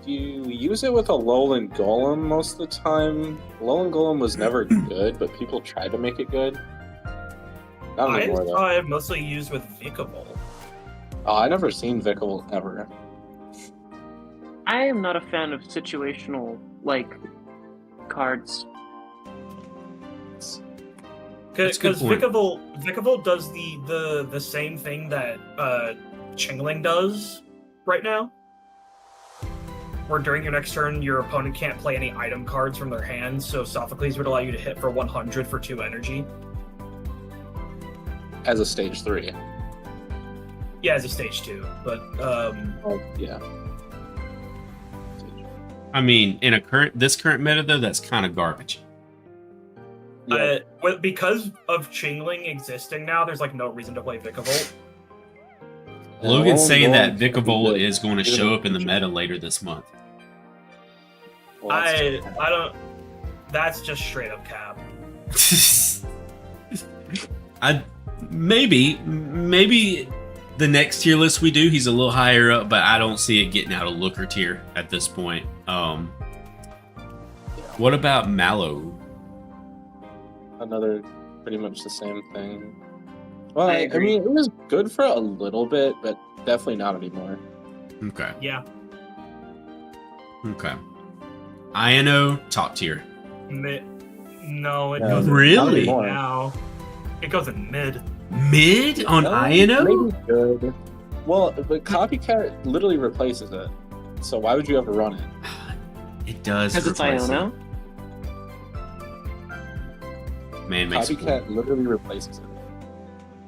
Speaker 3: you use it with a Alolan Golem most of the time. Alolan Golem was never good, but people tried to make it good. Not
Speaker 2: I
Speaker 3: anymore, though.
Speaker 2: saw it mostly used with Vikavolt.
Speaker 3: Oh, I never seen Vikavolt ever.
Speaker 4: I am not a fan of situational cards.
Speaker 1: That's a good
Speaker 2: Because
Speaker 1: point.
Speaker 2: Vikavolt does the same thing that Chingling does right now. Where during your next turn, your opponent can't play any item cards from their hands, so Sophocles would allow you to hit for 100 for 2 energy.
Speaker 3: As a stage 3.
Speaker 2: Yeah, as a stage 2. But
Speaker 3: Oh, yeah.
Speaker 1: I mean, in this current meta though, that's kind of garbage.
Speaker 2: because of Chingling existing now, there's like no reason to play Vikavolt.
Speaker 1: Logan's
Speaker 3: Alolan
Speaker 1: saying that
Speaker 3: Golem's gonna be
Speaker 1: Vikavolt
Speaker 3: good.
Speaker 1: is going to
Speaker 3: Good in
Speaker 1: show
Speaker 3: the
Speaker 1: up in the
Speaker 3: future.
Speaker 1: meta later this month.
Speaker 3: Well, that's
Speaker 2: I don't. That's just straight up cap.
Speaker 1: Maybe the next tier list we do, he's a little higher up, but I don't see it getting out of Looker tier at this point. What about Mallow?
Speaker 3: another pretty much the same thing. Well,
Speaker 4: I
Speaker 3: I
Speaker 4: agree.
Speaker 3: mean, it was good for a little bit, but definitely not anymore.
Speaker 1: Okay.
Speaker 2: Yeah.
Speaker 1: Okay. Ino, top tier.
Speaker 2: No, it
Speaker 3: No,
Speaker 2: goes in
Speaker 1: Really?
Speaker 2: mid now. It goes in mid.
Speaker 1: Mid on Ino?
Speaker 3: Maybe good. Well, but Copycat literally replaces it. So why would you ever run it?
Speaker 1: It does.
Speaker 4: Because it's
Speaker 1: replace it.
Speaker 4: Iono.
Speaker 1: Man, makes a point.
Speaker 3: Copycat literally replaces it.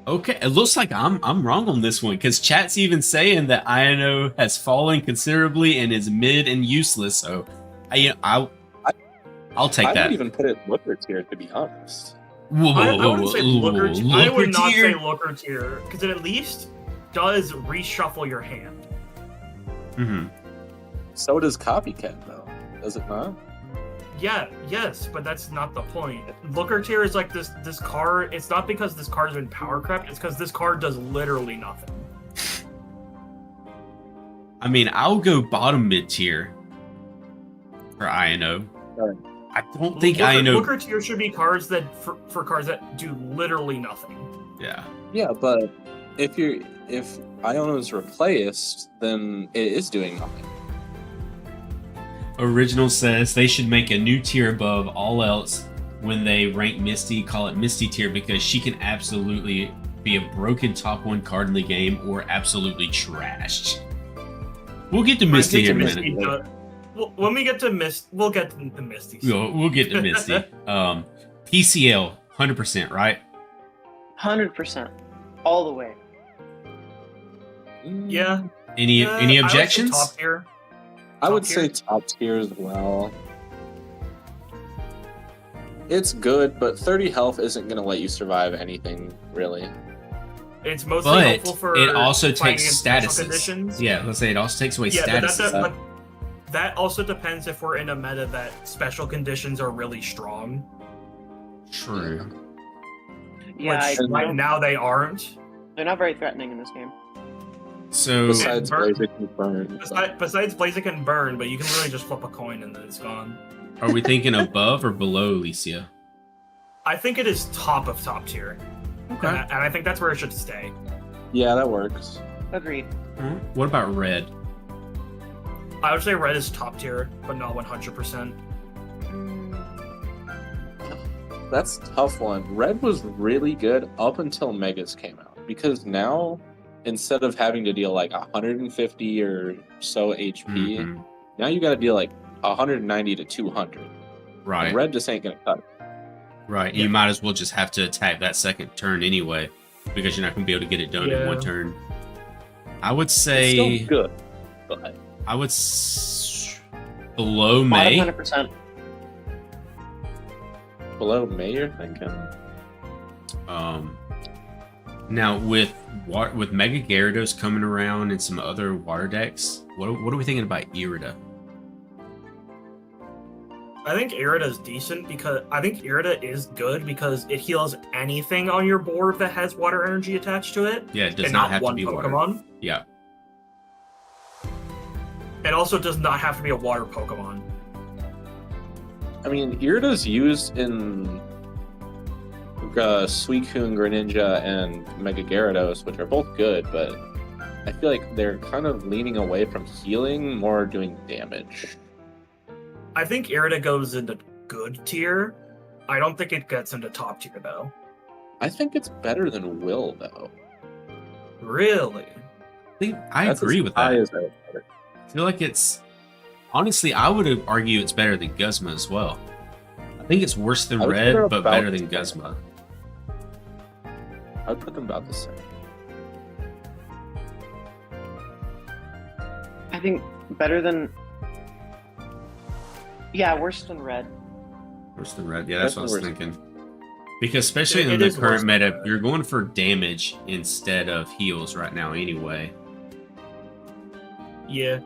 Speaker 1: Okay, it looks like I'm wrong on this one because chat's even saying that Ino has fallen considerably and is mid and useless. So, I'll take
Speaker 3: I
Speaker 1: that.
Speaker 3: would even put it Looker tier, to be honest.
Speaker 1: Whoa,
Speaker 2: I wouldn't say Looker tier. I would not
Speaker 1: tier?
Speaker 2: say Looker tier because it at least does reshuffle your hand.
Speaker 1: Mhm.
Speaker 3: So does Copycat, though. Does it not?
Speaker 2: Yeah, yes, but that's not the point. Looker tier is like this card. It's not because this card's been power crept. It's because this card does literally nothing.
Speaker 1: I mean, I'll go bottom mid tier for Ino.
Speaker 3: Alright.
Speaker 1: I don't think Ino.
Speaker 2: Looker tier should be cards that for cards that do literally nothing.
Speaker 1: Yeah.
Speaker 3: Yeah, but if Iono is replaced, then it is doing nothing.
Speaker 1: Original says they should make a new tier above all else when they rank Misty, call it Misty tier because she can absolutely be a broken top 1 card in the game or absolutely trashed. We'll get to Misty here in a minute.
Speaker 2: When we get to we'll get to the Misty.
Speaker 1: We'll get to Misty. PCL, 100%, right?
Speaker 4: 100%. All the way.
Speaker 2: Yeah.
Speaker 1: Any
Speaker 2: I would say
Speaker 1: objections?
Speaker 2: top tier.
Speaker 3: I would
Speaker 2: Top
Speaker 3: say
Speaker 2: tier?
Speaker 3: top tier as well. It's good, but 30 health isn't going to let you survive anything, really.
Speaker 2: It's mostly
Speaker 1: But
Speaker 2: helpful for
Speaker 1: it also
Speaker 2: fighting
Speaker 1: takes
Speaker 2: against special
Speaker 1: statuses.
Speaker 2: conditions.
Speaker 1: Yeah, let's say it also takes away
Speaker 2: Yeah, but
Speaker 1: statuses.
Speaker 2: that also depends if we're in a meta that special conditions are really strong.
Speaker 1: True.
Speaker 4: Yeah,
Speaker 2: which right now they aren't.
Speaker 4: they're not very threatening in this game.
Speaker 1: So
Speaker 3: Besides
Speaker 2: Burn-
Speaker 3: Blaziken and Burn.
Speaker 2: Besides Blaziken and Burn, but you can really just flip a coin and then it's gone.
Speaker 1: are we thinking above or below Alicia?
Speaker 2: I think it is top of top tier.
Speaker 1: Okay.
Speaker 2: And I think that's where it should stay.
Speaker 3: Yeah, that works.
Speaker 4: Agreed.
Speaker 1: What about red?
Speaker 2: I would say red is top tier, but not 100%.
Speaker 3: That's a tough one. Red was really good up until Megas came out, because now instead of having to deal like 150 or so HP,
Speaker 1: Mhm.
Speaker 3: now you got to deal like 190 to 200.
Speaker 1: Right.
Speaker 3: And red just ain't gonna cut it.
Speaker 1: Right.
Speaker 2: Yeah.
Speaker 1: You might as well just have to attack that second turn anyway, because you're not going to be able to get it done in one
Speaker 2: Yeah.
Speaker 1: turn. I would
Speaker 3: It's
Speaker 1: say
Speaker 3: still good, but
Speaker 1: I would below May.
Speaker 4: 100%.
Speaker 3: below May, you're thinking?
Speaker 1: Now with Mega Gyarados coming around and some other water decks, what are we thinking about Irida?
Speaker 2: I think Irida is decent because I think Irida is good because it heals anything on your board that has water energy attached to it.
Speaker 1: Yeah, it does
Speaker 2: and
Speaker 1: not have
Speaker 2: one
Speaker 1: to be water.
Speaker 2: Pokemon.
Speaker 1: Yeah.
Speaker 2: It also does not have to be a water Pokemon.
Speaker 3: I mean, Irida's used in Suicune, Greninja, and Mega Gyarados, which are both good, but I feel like they're kind of leaning away from healing, more doing damage.
Speaker 2: I think Irida goes into good tier. I don't think it gets into top tier though.
Speaker 3: I think it's better than Will, though.
Speaker 2: Really?
Speaker 1: I
Speaker 3: That's
Speaker 1: agree
Speaker 3: as
Speaker 1: with
Speaker 3: high
Speaker 1: that.
Speaker 3: as I would put it.
Speaker 1: I feel like honestly, I would argue it's better than Guzma as well. I think it's worse than
Speaker 3: I would put
Speaker 1: Red,
Speaker 3: it
Speaker 1: but
Speaker 3: about
Speaker 1: better
Speaker 3: the
Speaker 1: than
Speaker 3: same.
Speaker 1: Guzma.
Speaker 3: I'd put them about the same.
Speaker 4: I think better than. Yeah, worse than red.
Speaker 1: Worse than Red. Yeah, that's what I was
Speaker 3: Definitely
Speaker 1: thinking. Because especially
Speaker 2: It
Speaker 1: in the
Speaker 2: is worse
Speaker 1: current
Speaker 2: than
Speaker 1: meta,
Speaker 2: Red.
Speaker 1: you're going for damage instead of heals right now anyway.
Speaker 2: Yeah.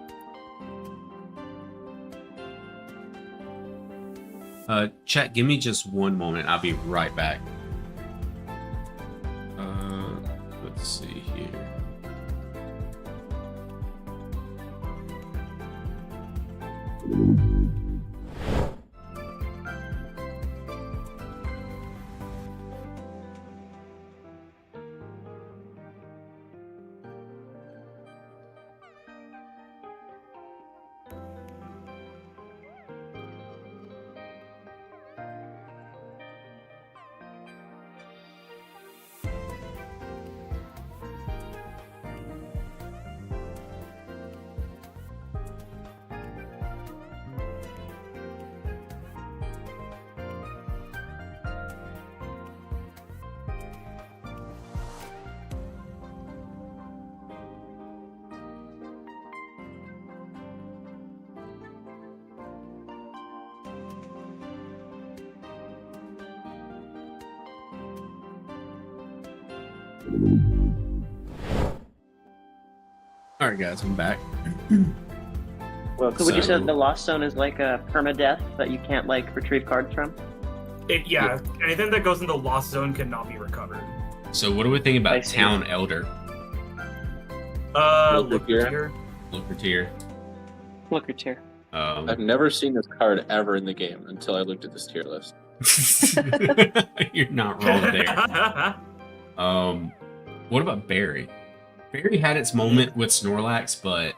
Speaker 1: Chat, give me just one moment. I'll be right back. Let's see here. All right, guys, I'm back.
Speaker 3: Well,
Speaker 4: So would you say
Speaker 1: So-
Speaker 4: that the Lost Zone is like a permadeath that you can't like retrieve cards from?
Speaker 2: Anything that goes into Lost Zone cannot be recovered.
Speaker 1: So, what do we think
Speaker 4: I
Speaker 1: about
Speaker 4: see.
Speaker 1: Town Elder?
Speaker 3: Look
Speaker 2: Look
Speaker 3: here.
Speaker 2: here.
Speaker 1: Looker tier.
Speaker 4: Looker tier.
Speaker 3: I've never seen this card ever in the game until I looked at this tier list.
Speaker 1: You're not wrong there. What about Barry? Barry had its moment with Snorlax, but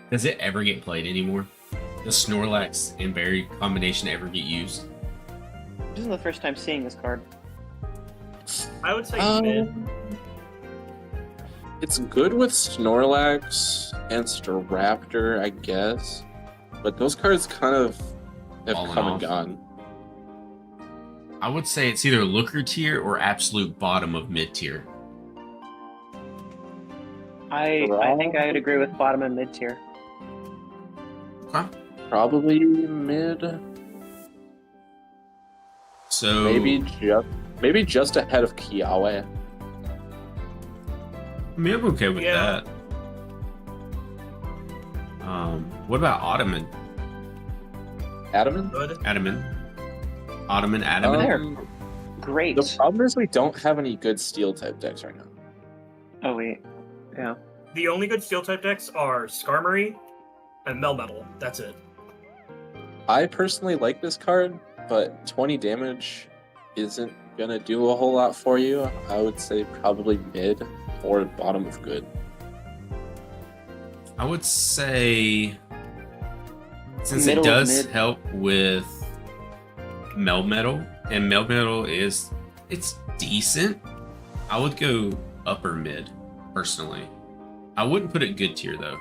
Speaker 1: does it ever get played anymore? Does Snorlax and Barry combination ever get used?
Speaker 4: This isn't the first time seeing this card.
Speaker 2: I would say mid.
Speaker 3: It's good with Snorlax and Staraptor, I guess. But those cards kind of have
Speaker 1: Fallen
Speaker 3: come
Speaker 1: off.
Speaker 3: and gone.
Speaker 1: I would say it's either Looker tier or absolute bottom of mid tier.
Speaker 4: I think I would agree with bottom and mid tier.
Speaker 1: Okay.
Speaker 3: Probably mid.
Speaker 1: So
Speaker 3: Maybe just ahead of Kiawe.
Speaker 1: I mean, I'm okay with
Speaker 2: Yeah.
Speaker 1: that. What about Ottoman?
Speaker 3: Adamant?
Speaker 2: Good.
Speaker 1: Ottoman? Ottoman?
Speaker 4: There. Great.
Speaker 3: The problem is we don't have any good steel type decks right now.
Speaker 4: Oh wait. Yeah.
Speaker 2: The only good steel type decks are Skarmory and Melmetal. That's it.
Speaker 3: I personally like this card, but 20 damage isn't gonna do a whole lot for you. I would say probably mid. or bottom of good.
Speaker 1: I would say, since
Speaker 4: Middle
Speaker 1: it
Speaker 4: of
Speaker 1: does
Speaker 4: mid.
Speaker 1: help with Melmetal, and Melmetal it's decent, I would go upper mid, personally. I wouldn't put it good tier, though.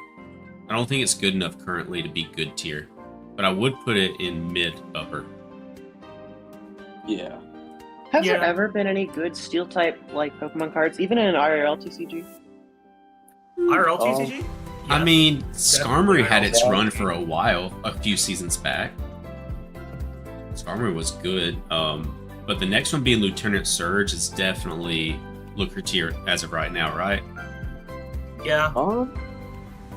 Speaker 1: I don't think it's good enough currently to be good tier, but I would put it in mid upper.
Speaker 3: Yeah.
Speaker 4: Has there
Speaker 2: Yeah.
Speaker 4: ever been any good steel type like Pokemon cards, even in an IRL TCG?
Speaker 2: IRL
Speaker 3: Oh.
Speaker 2: TCG?
Speaker 1: I
Speaker 2: Yes.
Speaker 1: mean, Skarmory had its
Speaker 3: Yeah.
Speaker 1: run for a while, a few seasons back. Skarmory was good, but the next one being Lieutenant Surge is definitely looker tier as of right now, right?
Speaker 2: Yeah.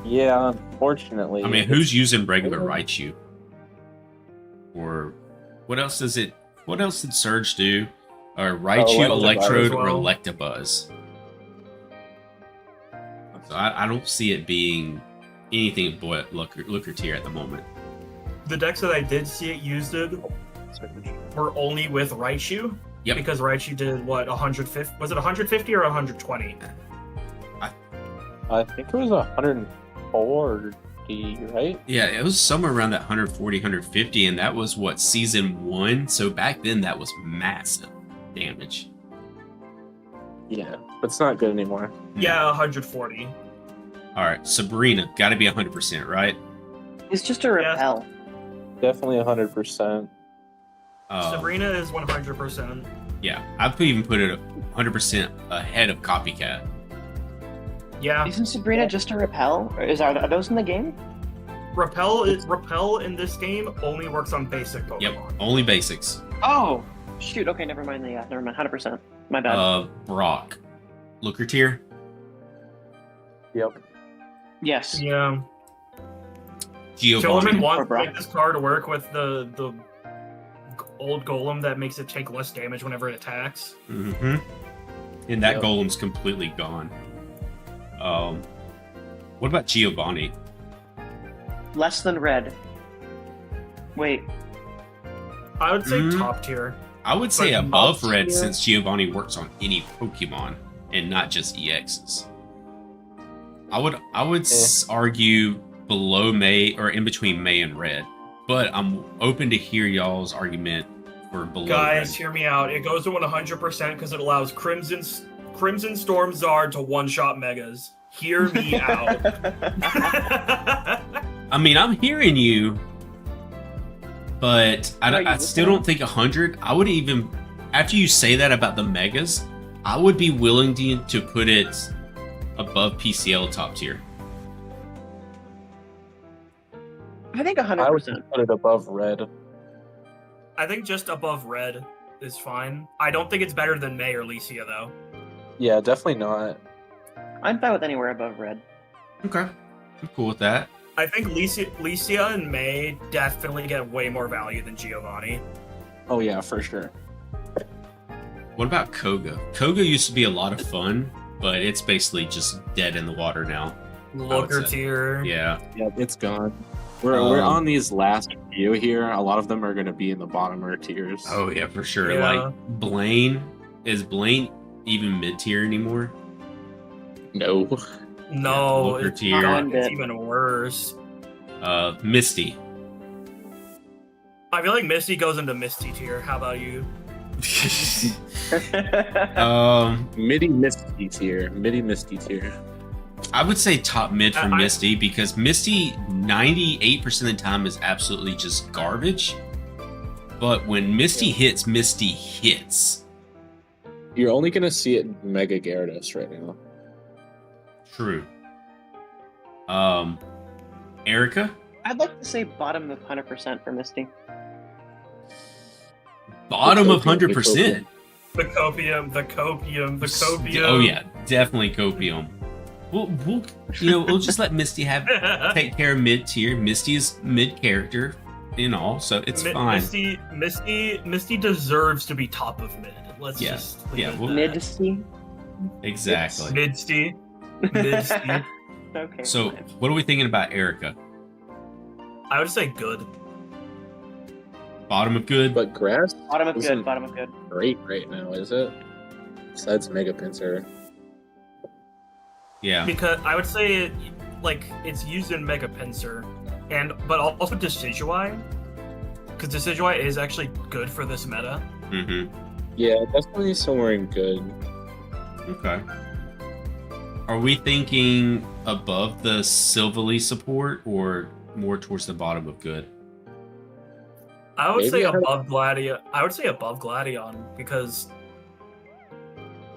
Speaker 3: Yeah, unfortunately.
Speaker 1: I mean, who's using regular Raichu? Or what else does it? What else did Surge do? Or Raichu,
Speaker 3: Electabuzz
Speaker 1: Electrode,
Speaker 2: as
Speaker 1: or
Speaker 2: well.
Speaker 1: Electabuzz? So I don't see it being anything but looker tier at the moment.
Speaker 2: The decks that I did see it used were only with Raichu.
Speaker 1: Yep.
Speaker 2: Because Raichu did what, 150? Was it 150 or 120?
Speaker 3: I think it was 140, right?
Speaker 1: Yeah, it was somewhere around that 140, 150, and that was what, season 1? So back then that was massive damage.
Speaker 3: Yeah, but it's not good anymore.
Speaker 2: Yeah, 140.
Speaker 1: Alright, Sabrina, gotta be 100%, right?
Speaker 4: It's just a
Speaker 2: Yeah.
Speaker 4: repel.
Speaker 3: Definitely 100%.
Speaker 2: Sabrina is 100%.
Speaker 1: Yeah, I'd even put it 100% ahead of Copycat.
Speaker 2: Yeah.
Speaker 4: Isn't Sabrina just a repel? Or are those in the game?
Speaker 2: Repel in this game only works on basic Pokemon.
Speaker 1: Yep, only basics.
Speaker 4: Oh, shoot. Okay, never mind. Yeah, never mind. 100%. My bad.
Speaker 1: Brock. Looker tier?
Speaker 3: Yep.
Speaker 4: Yes.
Speaker 2: Yeah.
Speaker 1: Giovanni.
Speaker 2: Filament wants
Speaker 4: Or
Speaker 2: to
Speaker 4: Brock.
Speaker 2: make this card work with the old golem that makes it take less damage whenever it attacks.
Speaker 1: Mm-hmm. And that
Speaker 3: Yep.
Speaker 1: golem's completely gone. What about Giovanni?
Speaker 4: Less than red. Wait.
Speaker 2: I would say
Speaker 1: Mm.
Speaker 2: top tier.
Speaker 1: I would say
Speaker 2: But
Speaker 1: above
Speaker 2: top
Speaker 1: red
Speaker 2: tier?
Speaker 1: since Giovanni works on any Pokemon and not just EXs. I would argue below May or in between May and red, but I'm open to hear y'all's argument for below
Speaker 2: Guys,
Speaker 1: red.
Speaker 2: hear me out. It goes to 100% because it allows Crimson Storm Zard to one-shot Megas. Hear me out.
Speaker 1: I mean, I'm hearing you, but
Speaker 4: Are you
Speaker 1: I still
Speaker 4: listening?
Speaker 1: don't think 100. I would even, after you say that about the Megas, I would be willing to put it above PCL top tier.
Speaker 4: I think
Speaker 3: I would
Speaker 4: 100%.
Speaker 3: put it above red.
Speaker 2: I think just above red is fine. I don't think it's better than May or Licia, though.
Speaker 3: Yeah, definitely not.
Speaker 4: I'm fine with anywhere above red.
Speaker 1: Okay, I'm cool with that.
Speaker 2: I think Licia and May definitely get way more value than Giovanni.
Speaker 3: Oh yeah, for sure.
Speaker 1: What about Koga? Koga used to be a lot of fun, but it's basically just dead in the water now.
Speaker 2: Looker
Speaker 1: say.
Speaker 2: tier.
Speaker 1: Yeah.
Speaker 3: Yeah, it's gone. We're
Speaker 1: Um,
Speaker 3: on these last few here. A lot of them are going to be in the bottomer tiers.
Speaker 1: Oh yeah, for sure.
Speaker 2: Yeah.
Speaker 1: Like Blaine, is Blaine even mid tier anymore?
Speaker 3: No.
Speaker 2: No,
Speaker 1: Looker
Speaker 2: it's
Speaker 1: tier.
Speaker 2: not.
Speaker 4: Bit.
Speaker 2: It's even worse.
Speaker 1: Misty.
Speaker 2: I feel like Misty goes into Misty tier. How about you?
Speaker 3: Midi Misty tier. Midi Misty tier.
Speaker 1: I would say top mid for
Speaker 2: I-
Speaker 1: Misty because Misty 98% of the time is absolutely just garbage. But when Misty hits, Misty hits.
Speaker 3: You're only going to see it in Mega Gyarados right now.
Speaker 1: True. Erica?
Speaker 4: I'd like to say bottom of 100% for Misty.
Speaker 1: Bottom of
Speaker 3: Copium,
Speaker 1: 100%.
Speaker 2: The copium.
Speaker 1: Oh yeah, definitely Copium. We'll just let Misty take care of mid tier. Misty is mid character, so it's fine.
Speaker 2: Misty deserves to be top of mid. Let's
Speaker 1: Yeah,
Speaker 2: just leave
Speaker 1: yeah,
Speaker 2: it at
Speaker 1: we'll-
Speaker 2: that.
Speaker 4: Misty?
Speaker 1: Exactly.
Speaker 2: Midsty.
Speaker 4: Okay.
Speaker 1: So,
Speaker 4: fine.
Speaker 1: what are we thinking about Erica?
Speaker 2: I would say good.
Speaker 1: Bottom of good.
Speaker 3: But Grass
Speaker 4: Bottom of
Speaker 3: isn't
Speaker 4: good, bottom of good.
Speaker 3: great right now, is it? Besides Mega Pinsir.
Speaker 1: Yeah.
Speaker 2: Because I would say it's used in Mega Pinsir, but also Decidueye, because Decidueye is actually good for this meta.
Speaker 1: Mm-hmm.
Speaker 3: Yeah, definitely somewhere in good.
Speaker 1: Okay. Are we thinking above the Silvally support or more towards the bottom of good?
Speaker 2: I would
Speaker 3: Maybe
Speaker 2: say
Speaker 3: I had-
Speaker 2: above Gladion. I would say above Gladion because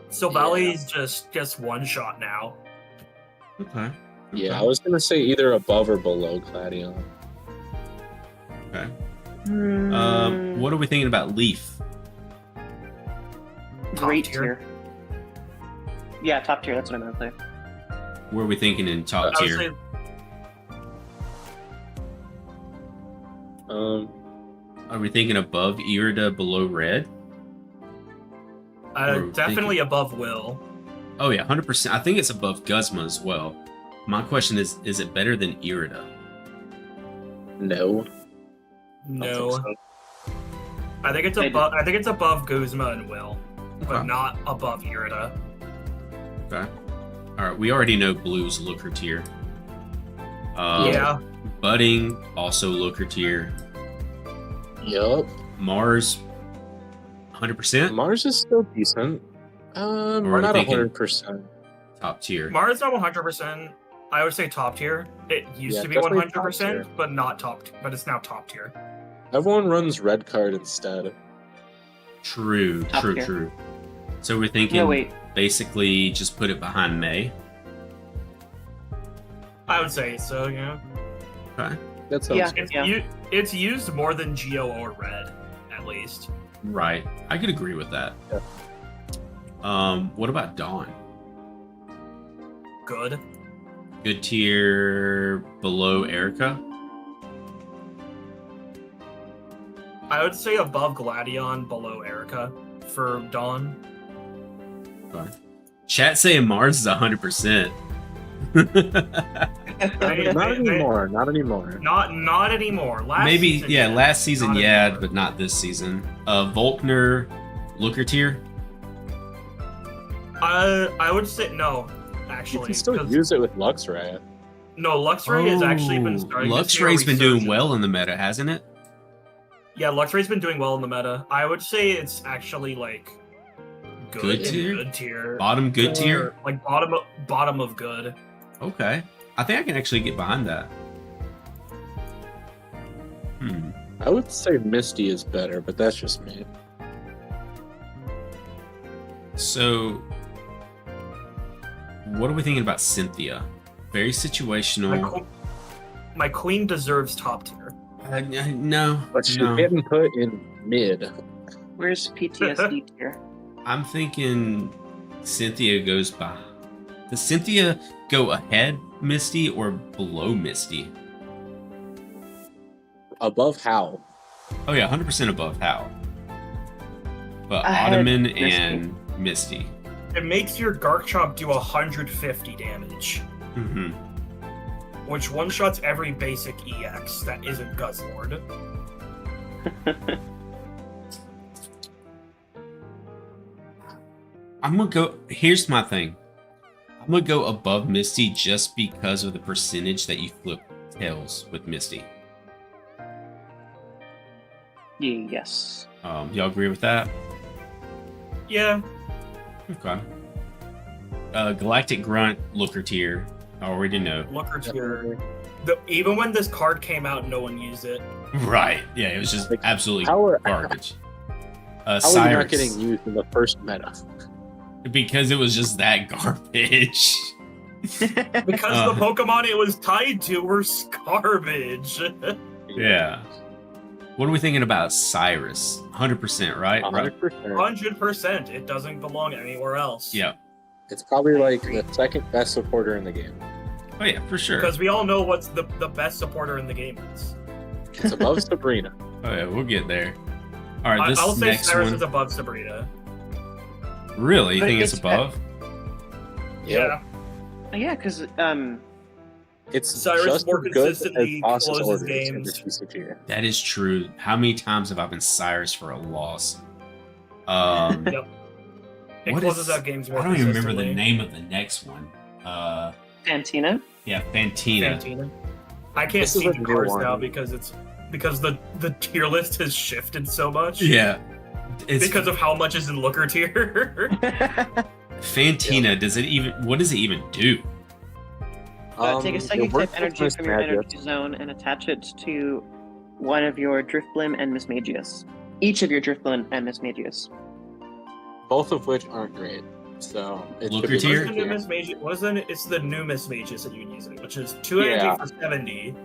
Speaker 2: Silvally's just one shot now.
Speaker 1: Okay.
Speaker 3: Yeah, I
Speaker 1: Okay.
Speaker 3: was gonna say either above or below Gladion.
Speaker 1: Okay.
Speaker 4: Hmm,
Speaker 1: What are we thinking about Leaf?
Speaker 4: great
Speaker 2: Top tier.
Speaker 4: tier. Yeah, top tier. That's what I meant to say.
Speaker 1: Where are we thinking in top
Speaker 2: I would
Speaker 1: tier?
Speaker 2: say
Speaker 1: Are we thinking above Irida, below Red? Or
Speaker 2: definitely
Speaker 1: thinking-
Speaker 2: above Will.
Speaker 1: Oh yeah, 100%. I think it's above Guzma as well. My question is it better than Irida?
Speaker 3: No.
Speaker 2: No,
Speaker 3: I don't think
Speaker 2: I think it's
Speaker 4: They
Speaker 2: above. I think it's above Guzma and Will, but
Speaker 1: Okay.
Speaker 2: not above Irida.
Speaker 1: Okay. All right. We already know Blue's Looker tier.
Speaker 2: Yeah,
Speaker 1: Budding also Looker tier.
Speaker 3: so. Yup.
Speaker 1: Mars, 100%
Speaker 3: Mars is still decent.
Speaker 1: are
Speaker 3: We're
Speaker 1: we
Speaker 3: not
Speaker 1: thinking-
Speaker 3: 100%.
Speaker 1: top tier.
Speaker 2: Mars not 100%. I would say top tier. It used
Speaker 3: Yeah,
Speaker 2: to be
Speaker 3: definitely
Speaker 2: 100%,
Speaker 3: top
Speaker 2: but not top. But it's now top tier.
Speaker 3: Everyone runs red card instead.
Speaker 1: True.
Speaker 4: Top
Speaker 1: True.
Speaker 4: tier.
Speaker 1: True. So we're thinking
Speaker 4: No, wait.
Speaker 1: basically just put it behind May.
Speaker 2: I would say so. Yeah,
Speaker 1: Okay.
Speaker 3: That sounds
Speaker 4: Yeah.
Speaker 3: good.
Speaker 2: it's used more than Geo or Red, at least.
Speaker 1: Right. I could agree with that.
Speaker 3: Yeah.
Speaker 1: What about Dawn?
Speaker 2: Good.
Speaker 1: Good tier below Erica.
Speaker 2: I would say above Gladion, below Erica for Dawn.
Speaker 1: Okay. Chat saying Mars is 100%.
Speaker 3: Not anymore. Not anymore.
Speaker 2: Not anymore. Last
Speaker 1: Maybe,
Speaker 2: season,
Speaker 1: yeah, last season,
Speaker 2: Not
Speaker 1: yeah,
Speaker 2: anymore.
Speaker 1: but not this season. Volkner, Looker tier.
Speaker 2: I would say no.
Speaker 3: You
Speaker 2: Actually,
Speaker 3: can still
Speaker 2: 'cause-
Speaker 3: use it with Luxray.
Speaker 2: no. Luxray has actually been
Speaker 1: Oh,
Speaker 2: starting. to see a
Speaker 1: Luxray's been doing
Speaker 2: resurgence.
Speaker 1: well in the meta, hasn't it?
Speaker 2: Yeah, Luxray's been doing well in the meta. I would say it's actually like good,
Speaker 1: Good
Speaker 2: in
Speaker 1: tier?
Speaker 2: good tier,
Speaker 1: Bottom good
Speaker 2: or,
Speaker 1: tier.
Speaker 2: like bottom of good.
Speaker 1: Okay, I think I can actually get behind that.
Speaker 3: I would say Misty is better, but that's just me.
Speaker 1: So, what are we thinking about Cynthia? Very situational.
Speaker 2: My queen deserves top tier.
Speaker 1: No,
Speaker 3: But she's
Speaker 1: no.
Speaker 3: getting put in mid.
Speaker 4: Where's PTSD tier?
Speaker 1: I'm thinking Cynthia goes by. Does Cynthia go ahead Misty or below Misty?
Speaker 3: Above how?
Speaker 1: Oh yeah, 100% above Hal. But
Speaker 4: Ahead
Speaker 1: Ottoman
Speaker 4: Misty.
Speaker 1: and Misty.
Speaker 2: It makes your Garchomp do 150 damage,
Speaker 1: Hmm.
Speaker 2: which one shots every basic EX that isn't Guzzlord.
Speaker 1: I'm gonna go. Here's my thing. I'm gonna go above Misty just because of the percentage that you flip tails with Misty.
Speaker 4: Yes.
Speaker 1: Y'all agree with that?
Speaker 2: Yeah,
Speaker 1: Okay. Galactic Grunt, Looker tier. I already know.
Speaker 2: Looker tier. Even when this card came out, no one used it.
Speaker 1: Right. Yeah, it was just
Speaker 3: Like,
Speaker 1: absolutely
Speaker 3: how are-
Speaker 1: garbage.
Speaker 3: How are you
Speaker 1: Cyrus,
Speaker 3: not getting used in the first meta?
Speaker 1: because it was just that garbage.
Speaker 2: Because the Pokemon it was tied to were garbage.
Speaker 1: Yeah. What are we thinking about Cyrus? 100%, right?
Speaker 3: 100%.
Speaker 2: 100%. It doesn't belong anywhere else.
Speaker 1: Yeah.
Speaker 3: It's probably like the second best supporter in the game.
Speaker 1: Oh yeah, for sure.
Speaker 2: Because we all know what's the best supporter in the game is.
Speaker 3: It's above Sabrina.
Speaker 1: Oh yeah, we'll get there. All right, this
Speaker 2: I'll say
Speaker 1: next
Speaker 2: Cyrus
Speaker 1: one.
Speaker 2: is above Sabrina.
Speaker 1: Really? You
Speaker 4: But
Speaker 1: think it's
Speaker 4: it's
Speaker 1: above?
Speaker 2: Yeah.
Speaker 4: Yeah, because
Speaker 3: It's
Speaker 2: Cyrus
Speaker 3: just
Speaker 2: more
Speaker 3: as good
Speaker 2: consistently
Speaker 3: as boss's
Speaker 2: closes
Speaker 3: orders
Speaker 2: games.
Speaker 3: in the TCG.
Speaker 1: That is true. How many times have I been Cyrus for a loss?
Speaker 2: Yep. It
Speaker 1: What
Speaker 2: closes
Speaker 1: is-
Speaker 2: out games more
Speaker 1: I don't even remember the
Speaker 2: consistently.
Speaker 1: name of the next one.
Speaker 4: Fantina.
Speaker 1: Yeah, Fantina.
Speaker 2: Fantina. I can't
Speaker 3: This is
Speaker 2: see
Speaker 3: a
Speaker 2: the
Speaker 3: new
Speaker 2: cards
Speaker 3: one.
Speaker 2: now because the tier list has shifted so much.
Speaker 1: Yeah. It's
Speaker 2: Because of how much is in Looker tier.
Speaker 1: Fantina. What does it even do?
Speaker 4: Take a
Speaker 3: it
Speaker 4: psychic
Speaker 3: works
Speaker 4: type
Speaker 3: with
Speaker 4: energy
Speaker 3: Miss
Speaker 4: from your
Speaker 3: Magic.
Speaker 4: energy zone and attach it to one of your Driftblim and Mismagius. Each of your Driftblim and Mismagius.
Speaker 3: Both of which aren't great. So it
Speaker 1: Looker
Speaker 3: should be
Speaker 1: tier?
Speaker 2: What's the new
Speaker 3: tier.
Speaker 2: Miss Magus? What is the? It's the new Miss Magus that you can use it, which is 2
Speaker 3: Yeah.
Speaker 2: energy for 70.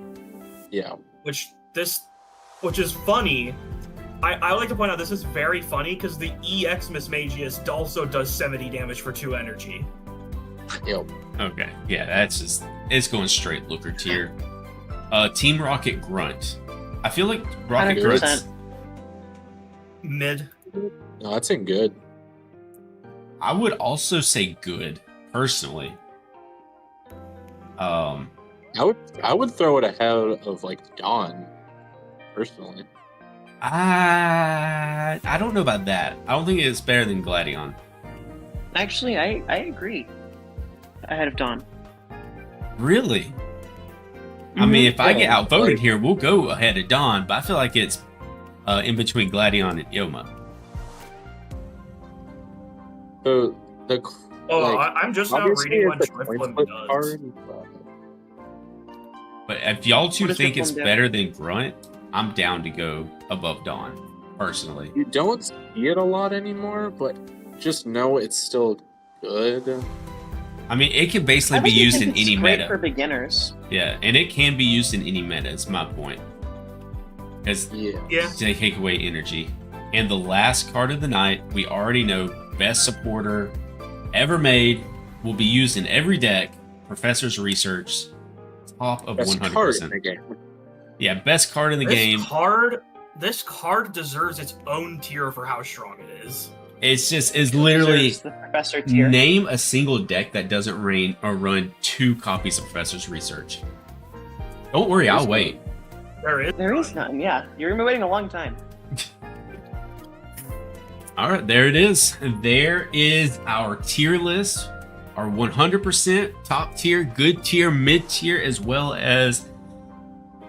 Speaker 3: Yeah.
Speaker 2: Which is funny. I like to point out this is very funny because the EX Miss Magus also does 70 damage for 2 energy.
Speaker 3: Yep.
Speaker 1: Okay. Yeah, it's going straight Looker tier. Team Rocket Grunt. I feel like Rocket
Speaker 4: 100%.
Speaker 1: Grunt's.
Speaker 2: Mid.
Speaker 3: No, that's in good.
Speaker 1: I would also say good, personally.
Speaker 3: I would throw it ahead of like Dawn, personally.
Speaker 1: I don't know about that. I don't think it's better than Gladion.
Speaker 4: Actually, I agree. Ahead of Dawn.
Speaker 1: Really? I mean, if I get
Speaker 3: Yeah,
Speaker 1: outvoted
Speaker 3: like-
Speaker 1: here, we'll go ahead of Dawn, but I feel like it's in between Gladion and Ilma.
Speaker 3: The
Speaker 2: Oh,
Speaker 3: like,
Speaker 2: I'm just now
Speaker 3: obviously
Speaker 2: reading what
Speaker 3: it's a coin
Speaker 2: Driftblim
Speaker 3: flip
Speaker 2: does.
Speaker 3: card, but
Speaker 1: But if y'all two
Speaker 4: What does
Speaker 1: think
Speaker 4: Driftblim
Speaker 1: it's
Speaker 4: do?
Speaker 1: better than Grunt, I'm down to go above Dawn, personally.
Speaker 3: you don't see it a lot anymore. But just know it's still good.
Speaker 1: I mean, it can basically
Speaker 4: I
Speaker 1: be
Speaker 4: like to
Speaker 1: used
Speaker 4: think
Speaker 1: in
Speaker 4: it's
Speaker 1: any
Speaker 4: great
Speaker 1: meta.
Speaker 4: for beginners.
Speaker 1: Yeah, and it can be used in any meta, is my point. As
Speaker 3: Yeah.
Speaker 2: Yeah.
Speaker 1: they take away energy. And the last card of the night, we already know, best supporter ever made, will be used in every deck. Professor's Research, top of
Speaker 3: Best
Speaker 1: 100%.
Speaker 3: card in the game.
Speaker 1: Yeah, best card in the game.
Speaker 2: This card deserves its own tier for how strong it is.
Speaker 1: It's literally
Speaker 4: Deserves the Professor tier.
Speaker 1: name a single deck that doesn't run 2 copies of Professor's Research. Don't worry, I'll wait.
Speaker 4: There is none, yeah. You're gonna be waiting a long time.
Speaker 1: All right, there it is. There is our tier list, our 100% top tier, good tier, mid tier, as well as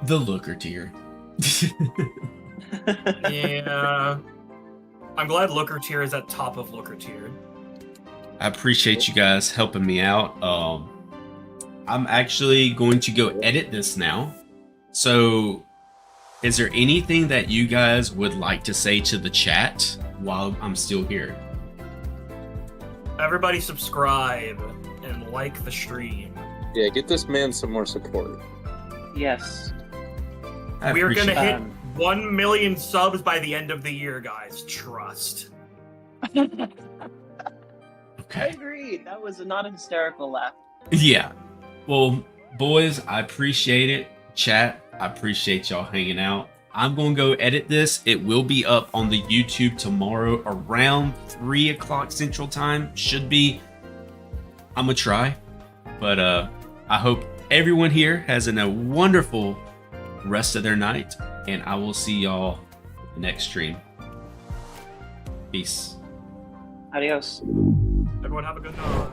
Speaker 1: the Looker tier.
Speaker 2: Yeah. I'm glad Looker tier is at top of Looker tier.
Speaker 1: I appreciate you guys helping me out. I'm actually going to go edit this now. So, is there anything that you guys would like to say to the chat while I'm still here?
Speaker 2: Everybody subscribe and like the stream.
Speaker 3: Yeah, get this man some more support.
Speaker 4: Yes.
Speaker 1: I
Speaker 2: We are going to
Speaker 1: appreciate-
Speaker 2: hit 1 million subs by the end of the year, guys. Trust.
Speaker 4: I
Speaker 1: Okay.
Speaker 4: agree. That was not a hysterical laugh.
Speaker 1: Yeah. Well, boys, I appreciate it. Chat, I appreciate y'all hanging out. I'm going to go edit this. It will be up on the YouTube tomorrow around 3 o'clock Central Time. Should be. I'm going to try. But I hope everyone here has a wonderful rest of their night. And I will see y'all next stream. Peace.
Speaker 4: Adios.
Speaker 2: Everyone have a good night.